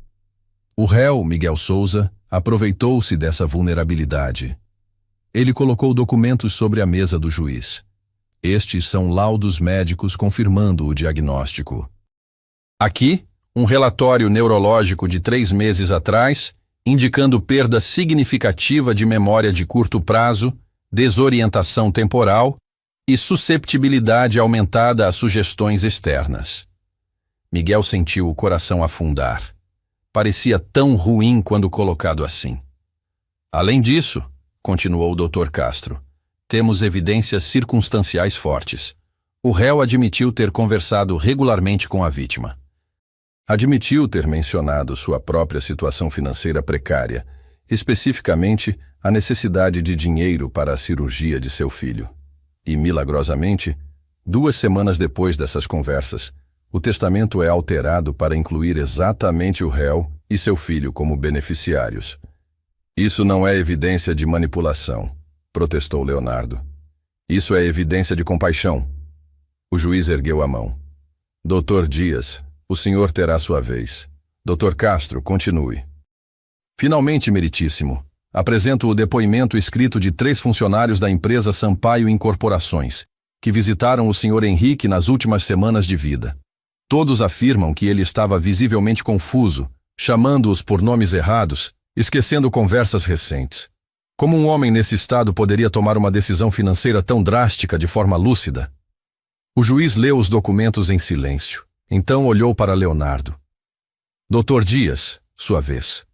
O réu, Miguel Souza, aproveitou-se dessa vulnerabilidade. Ele colocou documentos sobre a mesa do juiz. Estes são laudos médicos confirmando o diagnóstico. Aqui, um relatório neurológico de 3 meses atrás, indicando perda significativa de memória de curto prazo, desorientação temporal e susceptibilidade aumentada a sugestões externas. Miguel sentiu o coração afundar. Parecia tão ruim quando colocado assim. Além disso, continuou o Dr. Castro, temos evidências circunstanciais fortes. O réu admitiu ter conversado regularmente com a vítima. Admitiu ter mencionado sua própria situação financeira precária, especificamente a necessidade de dinheiro para a cirurgia de seu filho. E, milagrosamente, 2 semanas depois dessas conversas, o testamento é alterado para incluir exatamente o réu e seu filho como beneficiários. Isso não é evidência de manipulação, protestou Leonardo. Isso é evidência de compaixão. O juiz ergueu a mão. Dr. Dias, o senhor terá sua vez. Dr. Castro, continue. Finalmente, meritíssimo, apresento o depoimento escrito de 3 funcionários da empresa Sampaio Incorporações, que visitaram o senhor Henrique nas últimas semanas de vida. Todos afirmam que ele estava visivelmente confuso, chamando-os por nomes errados, esquecendo conversas recentes. Como um homem nesse estado poderia tomar uma decisão financeira tão drástica de forma lúcida? O juiz leu os documentos em silêncio. Então olhou para Leonardo. Dr. Dias, sua vez.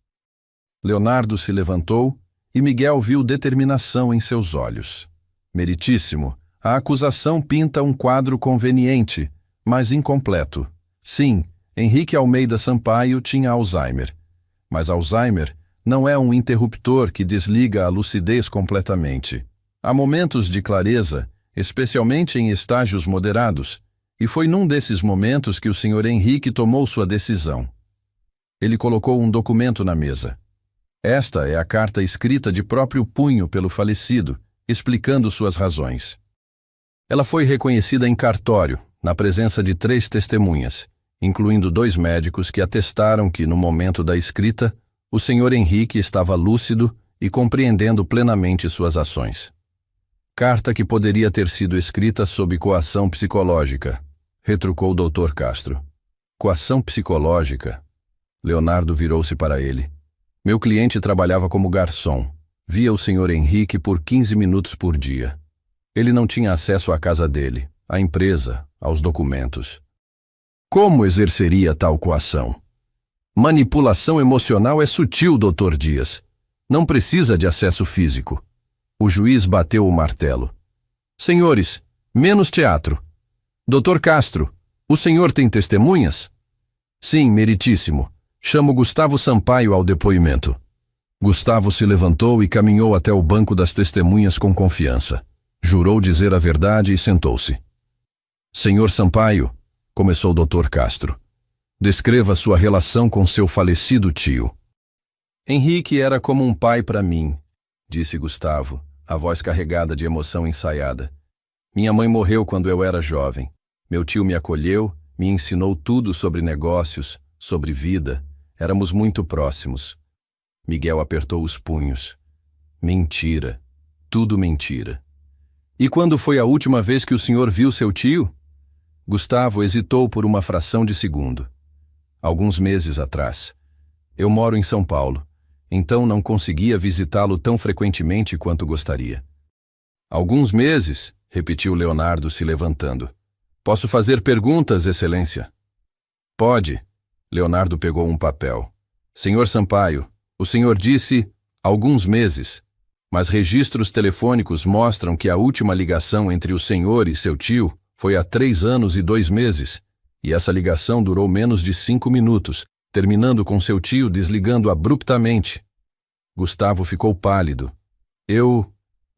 Leonardo se levantou e Miguel viu determinação em seus olhos. Meritíssimo, a acusação pinta um quadro conveniente, mas incompleto. Sim, Henrique Almeida Sampaio tinha Alzheimer. Mas Alzheimer não é um interruptor que desliga a lucidez completamente. Há momentos de clareza, especialmente em estágios moderados, e foi num desses momentos que o Sr. Henrique tomou sua decisão. Ele colocou um documento na mesa. Esta é a carta escrita de próprio punho pelo falecido, explicando suas razões. Ela foi reconhecida em cartório, na presença de 3 testemunhas, incluindo 2 médicos que atestaram que, no momento da escrita, o Sr. Henrique estava lúcido e compreendendo plenamente suas ações. Carta que poderia ter sido escrita sob coação psicológica, retrucou o Dr. Castro. Coação psicológica? Leonardo virou-se para ele. Meu cliente trabalhava como garçom. Via o Sr. Henrique por 15 minutos por dia. Ele não tinha acesso à casa dele, à empresa, aos documentos. Como exerceria tal coação? Manipulação emocional é sutil, Dr. Dias. Não precisa de acesso físico. O juiz bateu o martelo. Senhores, menos teatro. Dr. Castro, o senhor tem testemunhas? Sim, meritíssimo. Chamo Gustavo Sampaio ao depoimento. Gustavo se levantou e caminhou até o banco das testemunhas com confiança. Jurou dizer a verdade e sentou-se. Senhor Sampaio, começou o Dr. Castro, descreva sua relação com seu falecido tio. Henrique era como um pai para mim, disse Gustavo, a voz carregada de emoção ensaiada. Minha mãe morreu quando eu era jovem. Meu tio me acolheu, me ensinou tudo sobre negócios, sobre vida. Éramos muito próximos. Miguel apertou os punhos. Mentira. Tudo mentira. E quando foi a última vez que o senhor viu seu tio? Gustavo hesitou por uma fração de segundo. Alguns meses atrás. Eu moro em São Paulo, então não conseguia visitá-lo tão frequentemente quanto gostaria. Alguns meses, repetiu Leonardo se levantando. Posso fazer perguntas, Excelência? Pode. Leonardo pegou um papel. Senhor Sampaio, o senhor disse alguns meses, mas registros telefônicos mostram que a última ligação entre o senhor e seu tio foi há 3 anos e 2 meses, e essa ligação durou menos de 5 minutos, terminando com seu tio desligando abruptamente. Gustavo ficou pálido.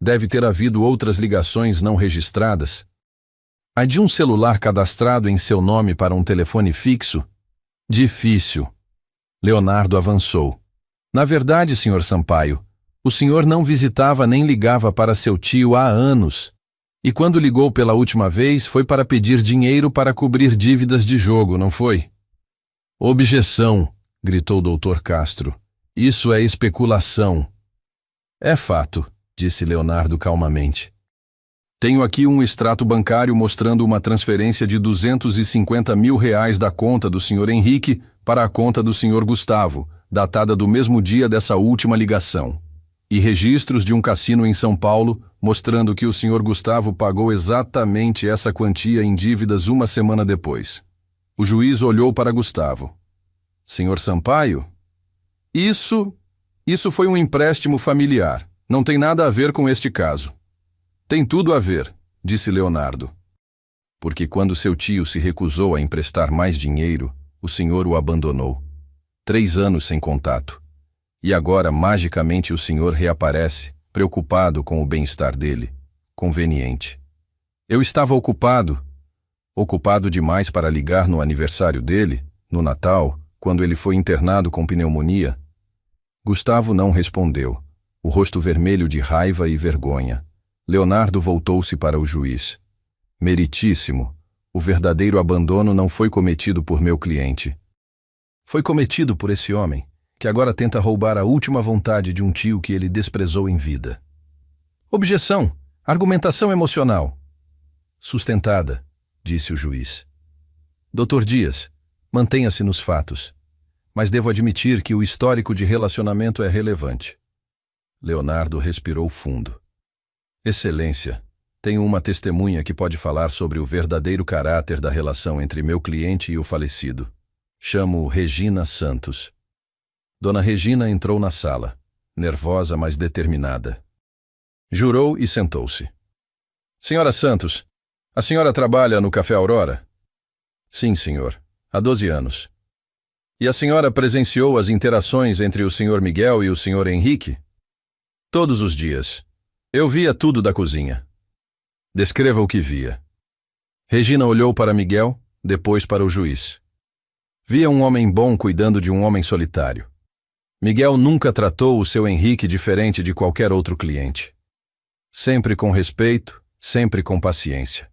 Deve ter havido outras ligações não registradas. Há de um celular cadastrado em seu nome para um telefone fixo? Difícil. Leonardo avançou. Na verdade, senhor Sampaio, o senhor não visitava nem ligava para seu tio há anos. E quando ligou pela última vez, foi para pedir dinheiro para cobrir dívidas de jogo, não foi? Objeção, gritou o Dr. Castro. Isso é especulação. É fato, disse Leonardo calmamente. Tenho aqui um extrato bancário mostrando uma transferência de R$250 mil da conta do Sr. Henrique para a conta do Sr. Gustavo, datada do mesmo dia dessa última ligação. E registros de um cassino em São Paulo, mostrando que o Sr. Gustavo pagou exatamente essa quantia em dívidas 1 semana depois. O juiz olhou para Gustavo. Senhor Sampaio? Isso foi um empréstimo familiar. Não tem nada a ver com este caso. Tem tudo a ver, disse Leonardo. Porque quando seu tio se recusou a emprestar mais dinheiro, o senhor o abandonou. 3 anos sem contato. E agora, magicamente, o senhor reaparece, preocupado com o bem-estar dele. Conveniente. Eu estava ocupado demais para ligar no aniversário dele, no Natal, quando ele foi internado com pneumonia. Gustavo não respondeu, o rosto vermelho de raiva e vergonha. Leonardo voltou-se para o juiz. Meritíssimo, o verdadeiro abandono não foi cometido por meu cliente. Foi cometido por esse homem, que agora tenta roubar a última vontade de um tio que ele desprezou em vida. Objeção, argumentação emocional. Sustentada, disse o juiz. Dr. Dias, mantenha-se nos fatos, mas devo admitir que o histórico de relacionamento é relevante. Leonardo respirou fundo. Excelência, tenho uma testemunha que pode falar sobre o verdadeiro caráter da relação entre meu cliente e o falecido. Chamo Regina Santos. Dona Regina entrou na sala, nervosa, mas determinada. Jurou e sentou-se. Senhora Santos, a senhora trabalha no Café Aurora? Sim, senhor, há 12 anos. E a senhora presenciou as interações entre o senhor Miguel e o senhor Henrique? Todos os dias. Eu via tudo da cozinha. Descreva o que via. Regina olhou para Miguel, depois para o juiz. Via um homem bom cuidando de um homem solitário. Miguel nunca tratou o seu Henrique diferente de qualquer outro cliente. Sempre com respeito, sempre com paciência.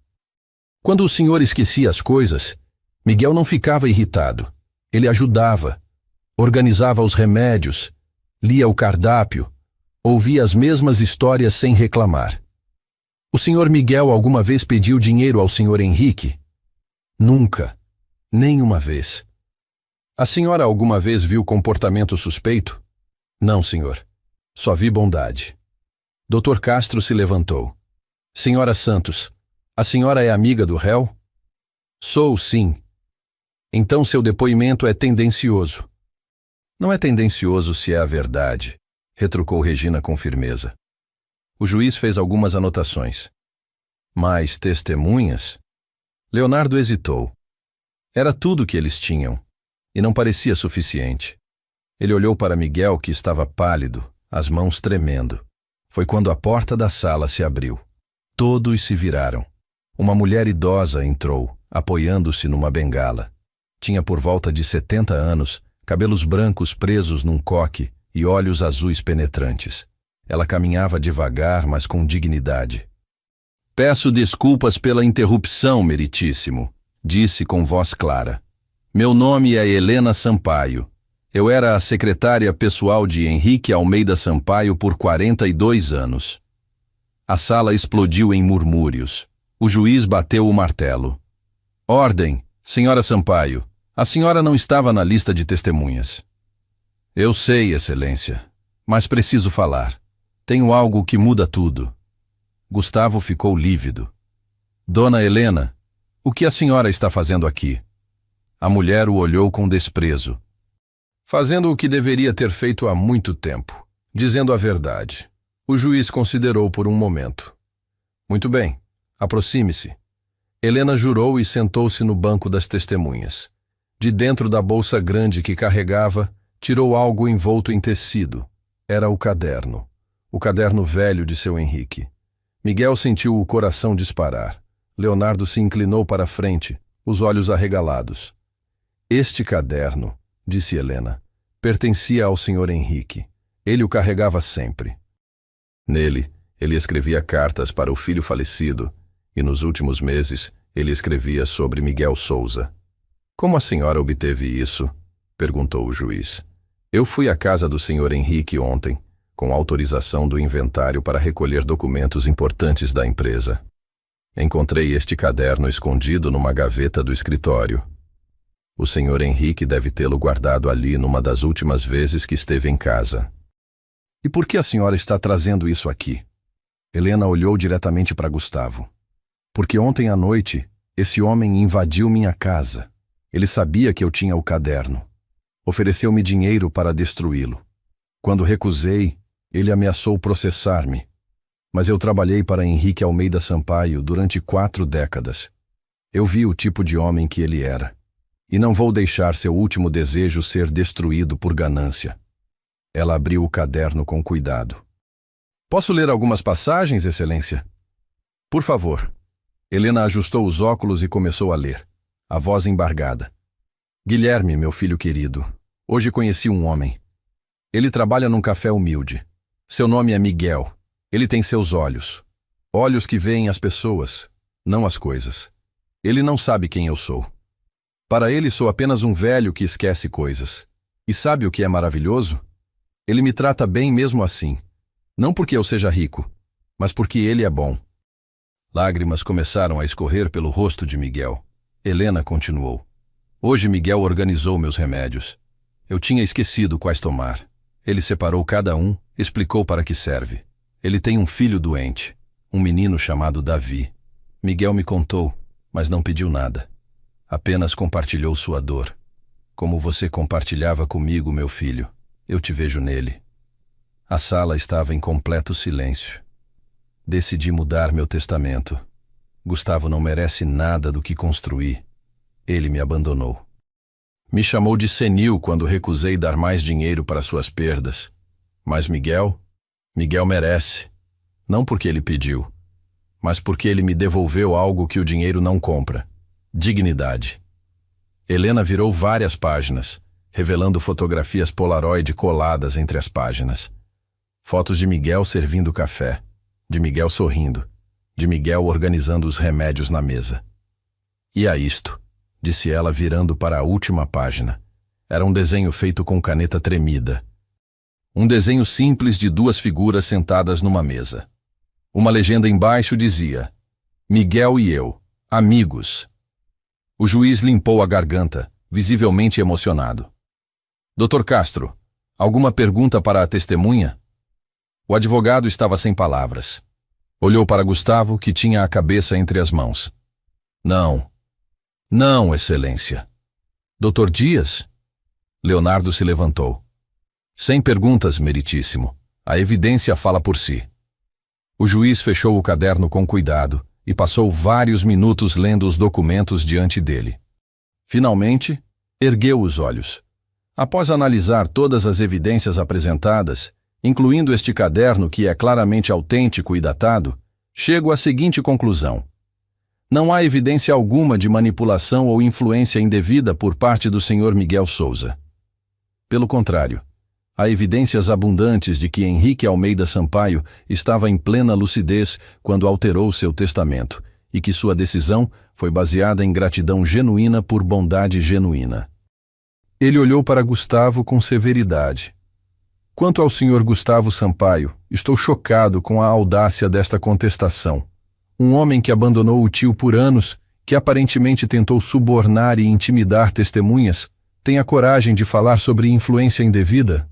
Quando o senhor esquecia as coisas, Miguel não ficava irritado. Ele ajudava, organizava os remédios, lia o cardápio, ouvia as mesmas histórias sem reclamar. O senhor Miguel alguma vez pediu dinheiro ao senhor Henrique? Nunca, nem uma vez. A senhora alguma vez viu comportamento suspeito? Não, senhor. Só vi bondade. Dr. Castro se levantou. Senhora Santos, a senhora é amiga do réu? Sou, sim. Então seu depoimento é tendencioso. Não é tendencioso se é a verdade, retrucou Regina com firmeza. O juiz fez algumas anotações. Mas testemunhas? Leonardo hesitou. Era tudo que eles tinham. E não parecia suficiente. Ele olhou para Miguel, que estava pálido, as mãos tremendo. Foi quando a porta da sala se abriu. Todos se viraram. Uma mulher idosa entrou, apoiando-se numa bengala. Tinha por volta de 70 anos, cabelos brancos presos num coque e olhos azuis penetrantes. Ela caminhava devagar, mas com dignidade. Peço desculpas pela interrupção, meritíssimo, disse com voz clara. Meu nome é Helena Sampaio. Eu era a secretária pessoal de Henrique Almeida Sampaio por 42 anos. A sala explodiu em murmúrios. O juiz bateu o martelo. Ordem, senhora Sampaio. A senhora não estava na lista de testemunhas. Eu sei, excelência, mas preciso falar. Tenho algo que muda tudo. Gustavo ficou lívido. Dona Helena, o que a senhora está fazendo aqui? A mulher o olhou com desprezo. Fazendo o que deveria ter feito há muito tempo, dizendo a verdade. O juiz considerou por um momento. Muito bem, aproxime-se. Helena jurou e sentou-se no banco das testemunhas. De dentro da bolsa grande que carregava, tirou algo envolto em tecido. Era o caderno velho de seu Henrique. Miguel sentiu o coração disparar. Leonardo se inclinou para a frente, os olhos arregalados. Este caderno, disse Helena, pertencia ao Sr. Henrique. Ele o carregava sempre. Nele, ele escrevia cartas para o filho falecido e, nos últimos meses, ele escrevia sobre Miguel Souza. Como a senhora obteve isso? Perguntou o juiz. Eu fui à casa do Sr. Henrique ontem, com autorização do inventário para recolher documentos importantes da empresa. Encontrei este caderno escondido numa gaveta do escritório. O Sr. Henrique deve tê-lo guardado ali numa das últimas vezes que esteve em casa. E por que a senhora está trazendo isso aqui? Helena olhou diretamente para Gustavo. Porque ontem à noite, esse homem invadiu minha casa. Ele sabia que eu tinha o caderno. Ofereceu-me dinheiro para destruí-lo. Quando recusei, ele ameaçou processar-me. Mas eu trabalhei para Henrique Almeida Sampaio durante 4 décadas. Eu vi o tipo de homem que ele era. E não vou deixar seu último desejo ser destruído por ganância. Ela abriu o caderno com cuidado. Posso ler algumas passagens, excelência? Por favor. Helena ajustou os óculos e começou a ler, a voz embargada. Guilherme, meu filho querido, hoje conheci um homem. Ele trabalha num café humilde. Seu nome é Miguel. Ele tem seus olhos. Olhos que veem as pessoas, não as coisas. Ele não sabe quem eu sou. Para ele sou apenas um velho que esquece coisas. E sabe o que é maravilhoso? Ele me trata bem mesmo assim. Não porque eu seja rico, mas porque ele é bom. Lágrimas começaram a escorrer pelo rosto de Miguel. Helena continuou. Hoje Miguel organizou meus remédios. Eu tinha esquecido quais tomar. Ele separou cada um, explicou para que serve. Ele tem um filho doente, um menino chamado Davi. Miguel me contou, mas não pediu nada. Apenas compartilhou sua dor. Como você compartilhava comigo, meu filho, eu te vejo nele. A sala estava em completo silêncio. Decidi mudar meu testamento. Gustavo não merece nada do que construí. Ele me abandonou. Me chamou de senil quando recusei dar mais dinheiro para suas perdas. Mas Miguel merece. Não porque ele pediu, mas porque ele me devolveu algo que o dinheiro não compra. Dignidade. Helena virou várias páginas, revelando fotografias Polaroid coladas entre as páginas. Fotos de Miguel servindo café, de Miguel sorrindo, de Miguel organizando os remédios na mesa. E a isto, disse ela virando para a última página. Era um desenho feito com caneta tremida. Um desenho simples de 2 figuras sentadas numa mesa. Uma legenda embaixo dizia: Miguel e eu, amigos. O juiz limpou a garganta, visivelmente emocionado. Dr. Castro, alguma pergunta para a testemunha? O advogado estava sem palavras. Olhou para Gustavo, que tinha a cabeça entre as mãos. Não, excelência. Dr. Dias? Leonardo se levantou. Sem perguntas, meritíssimo. A evidência fala por si. O juiz fechou o caderno com cuidado e passou vários minutos lendo os documentos diante dele. Finalmente, Ergueu os olhos. Após analisar todas as evidências apresentadas, incluindo este caderno que é claramente autêntico e datado, chego à seguinte conclusão. Não há evidência alguma de manipulação ou influência indevida por parte do Sr. Miguel Souza. Pelo contrário, há evidências abundantes de que Henrique Almeida Sampaio estava em plena lucidez quando alterou seu testamento e que sua decisão foi baseada em gratidão genuína por bondade genuína. Ele olhou para Gustavo com severidade. Quanto ao Sr. Gustavo Sampaio, estou chocado com a audácia desta contestação. Um homem que abandonou o tio por anos, que aparentemente tentou subornar e intimidar testemunhas, tem a coragem de falar sobre influência indevida?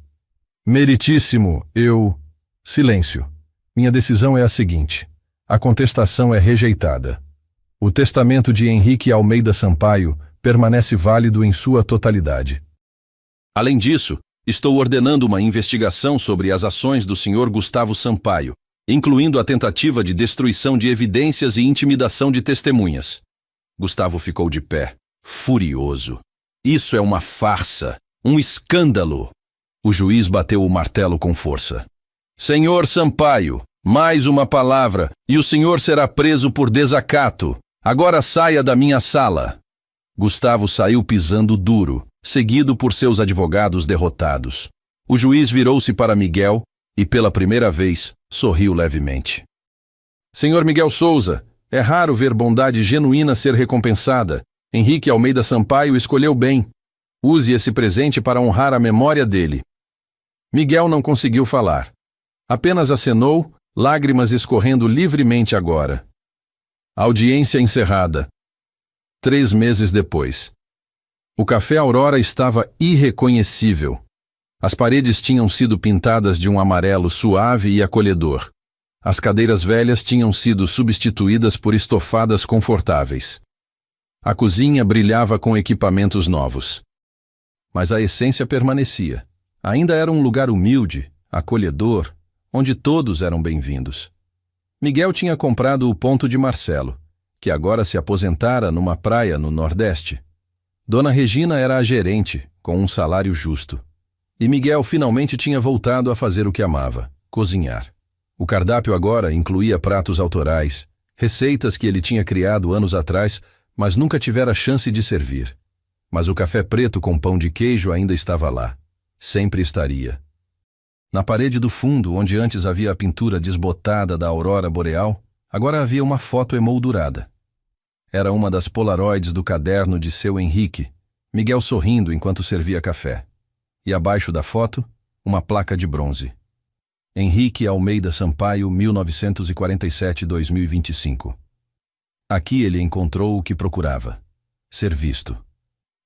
Meritíssimo, Silêncio. Minha decisão é a seguinte. A contestação é rejeitada. O testamento de Henrique Almeida Sampaio permanece válido em sua totalidade. Além disso, estou ordenando uma investigação sobre as ações do Sr. Gustavo Sampaio, incluindo a tentativa de destruição de evidências e intimidação de testemunhas. Gustavo ficou de pé, furioso. Isso é uma farsa, um escândalo. O juiz bateu o martelo com força. Senhor Sampaio, mais uma palavra e o senhor será preso por desacato. Agora saia da minha sala. Gustavo saiu pisando duro, seguido por seus advogados derrotados. O juiz virou-se para Miguel e, pela primeira vez, sorriu levemente. Senhor Miguel Souza, é raro ver bondade genuína ser recompensada. Henrique Almeida Sampaio escolheu bem. Use esse presente para honrar a memória dele. Miguel não conseguiu falar. Apenas acenou, lágrimas escorrendo livremente agora. Audiência encerrada. 3 meses depois. O Café Aurora estava irreconhecível. As paredes tinham sido pintadas de um amarelo suave e acolhedor. As cadeiras velhas tinham sido substituídas por estofadas confortáveis. A cozinha brilhava com equipamentos novos. Mas a essência permanecia. Ainda era um lugar humilde, acolhedor, onde todos eram bem-vindos. Miguel tinha comprado o ponto de Marcelo, que agora se aposentara numa praia no Nordeste. Dona Regina era a gerente, com um salário justo. E Miguel finalmente tinha voltado a fazer o que amava, cozinhar. O cardápio agora incluía pratos autorais, receitas que ele tinha criado anos atrás, mas nunca tivera chance de servir. Mas o café preto com pão de queijo ainda estava lá. Sempre estaria. Na parede do fundo, onde antes havia a pintura desbotada da aurora boreal, agora havia uma foto emoldurada. Era uma das polaroids do caderno de seu Henrique, Miguel sorrindo enquanto servia café. E abaixo da foto, uma placa de bronze. Henrique Almeida Sampaio, 1947-2025. Aqui ele encontrou o que procurava: ser visto.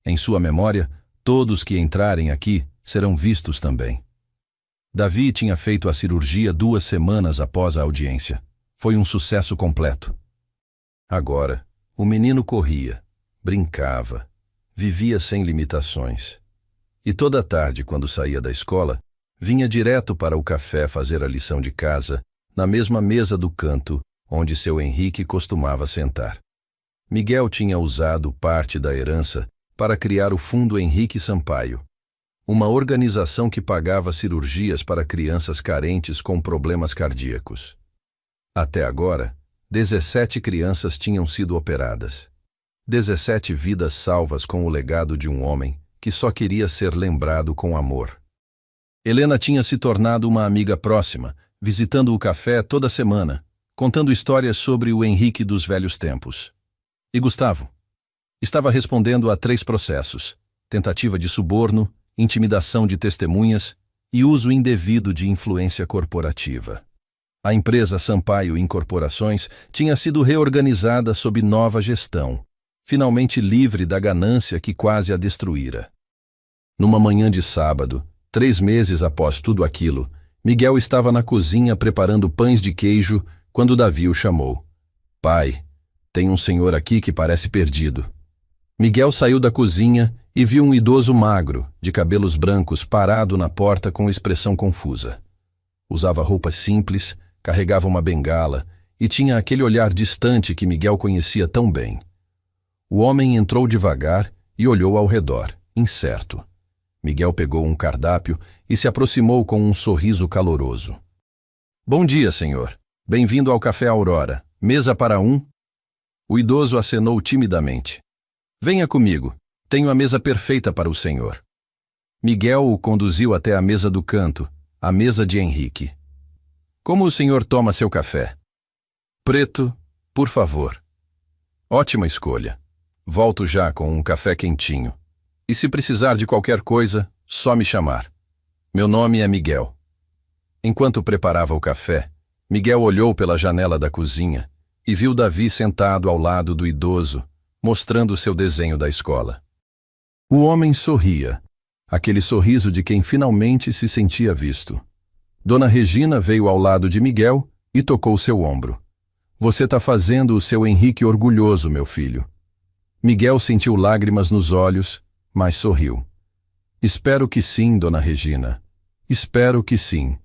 Em sua memória, todos que entrarem aqui serão vistos também. Davi tinha feito a cirurgia 2 semanas após a audiência. Foi um sucesso completo. Agora, o menino corria, brincava, vivia sem limitações. E toda tarde, quando saía da escola, vinha direto para o café fazer a lição de casa, na mesma mesa do canto onde seu Henrique costumava sentar. Miguel tinha usado parte da herança para criar o Fundo Henrique Sampaio, uma organização que pagava cirurgias para crianças carentes com problemas cardíacos. Até agora, 17 crianças tinham sido operadas. 17 vidas salvas com o legado de um homem que só queria ser lembrado com amor. Helena tinha se tornado uma amiga próxima, visitando o café toda semana, contando histórias sobre o Henrique dos velhos tempos. E Gustavo? Estava respondendo a 3 processos: tentativa de suborno, intimidação de testemunhas e uso indevido de influência corporativa. A empresa Sampaio Incorporações tinha sido reorganizada sob nova gestão, finalmente livre da ganância que quase a destruíra. Numa manhã de sábado, 3 meses após tudo aquilo, Miguel estava na cozinha preparando pães de queijo quando Davi o chamou. Pai, tem um senhor aqui que parece perdido. Miguel saiu da cozinha e viu um idoso magro, de cabelos brancos, parado na porta com expressão confusa. Usava roupas simples, carregava uma bengala e tinha aquele olhar distante que Miguel conhecia tão bem. O homem entrou devagar e olhou ao redor, incerto. Miguel pegou um cardápio e se aproximou com um sorriso caloroso. Bom dia, senhor. Bem-vindo ao Café Aurora. Mesa para um? O idoso acenou timidamente. Venha comigo. Tenho a mesa perfeita para o senhor. Miguel o conduziu até a mesa do canto, a mesa de Henrique. Como o senhor toma seu café? Preto, por favor. Ótima escolha. Volto já com um café quentinho. E se precisar de qualquer coisa, só me chamar. Meu nome é Miguel. Enquanto preparava o café, Miguel olhou pela janela da cozinha e viu Davi sentado ao lado do idoso, mostrando seu desenho da escola. O homem sorria, aquele sorriso de quem finalmente se sentia visto. Dona Regina veio ao lado de Miguel e tocou seu ombro. Você está fazendo o seu Henrique orgulhoso, meu filho. Miguel sentiu lágrimas nos olhos, mas sorriu. Espero que sim, Dona Regina. Espero que sim.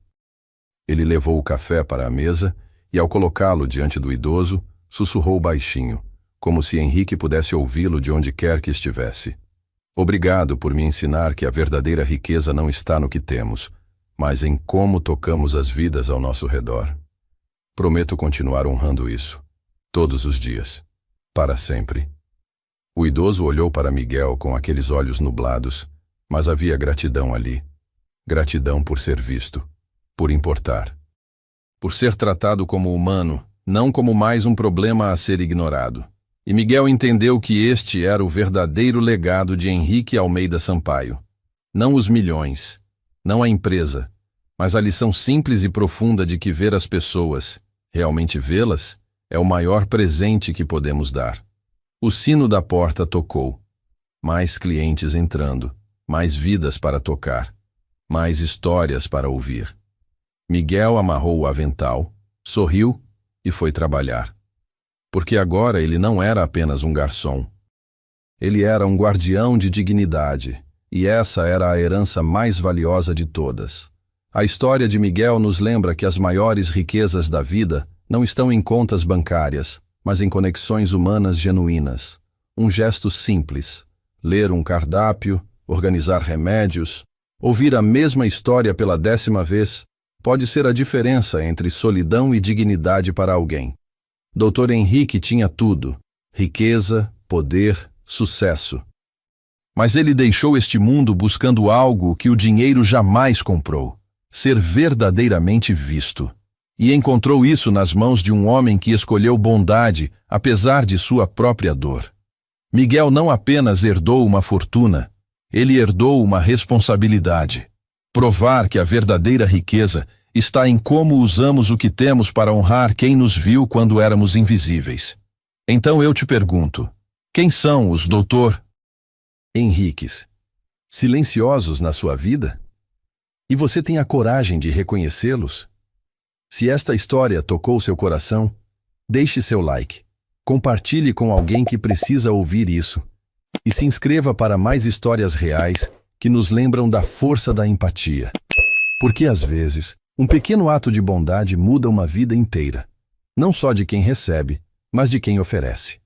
Ele levou o café para a mesa e, ao colocá-lo diante do idoso, sussurrou baixinho, como se Henrique pudesse ouvi-lo de onde quer que estivesse. Obrigado por me ensinar que a verdadeira riqueza não está no que temos, mas em como tocamos as vidas ao nosso redor. Prometo continuar honrando isso, todos os dias, para sempre. O idoso olhou para Miguel com aqueles olhos nublados, mas havia gratidão ali. Gratidão por ser visto, por importar. Por ser tratado como humano, não como mais um problema a ser ignorado. E Miguel entendeu que este era o verdadeiro legado de Henrique Almeida Sampaio. Não os milhões, não a empresa, mas a lição simples e profunda de que ver as pessoas, realmente vê-las, é o maior presente que podemos dar. O sino da porta tocou. Mais clientes entrando, mais vidas para tocar, mais histórias para ouvir. Miguel amarrou o avental, sorriu e foi trabalhar. Porque agora ele não era apenas um garçom. Ele era um guardião de dignidade, e essa era a herança mais valiosa de todas. A história de Miguel nos lembra que as maiores riquezas da vida não estão em contas bancárias, mas em conexões humanas genuínas. Um gesto simples, ler um cardápio, organizar remédios, ouvir a mesma história pela 10ª vez, pode ser a diferença entre solidão e dignidade para alguém. Dr. Henrique tinha tudo: riqueza, poder, sucesso. Mas ele deixou este mundo buscando algo que o dinheiro jamais comprou: ser verdadeiramente visto. E encontrou isso nas mãos de um homem que escolheu bondade, apesar de sua própria dor. Miguel não apenas herdou uma fortuna, ele herdou uma responsabilidade. Provar que a verdadeira riqueza está em como usamos o que temos para honrar quem nos viu quando éramos invisíveis. Então eu te pergunto, quem são os Dr. Henriques? Silenciosos na sua vida? E você tem a coragem de reconhecê-los? Se esta história tocou seu coração, deixe seu like, compartilhe com alguém que precisa ouvir isso e se inscreva para mais histórias reais que nos lembram da força da empatia. Porque às vezes, um pequeno ato de bondade muda uma vida inteira, não só de quem recebe, mas de quem oferece.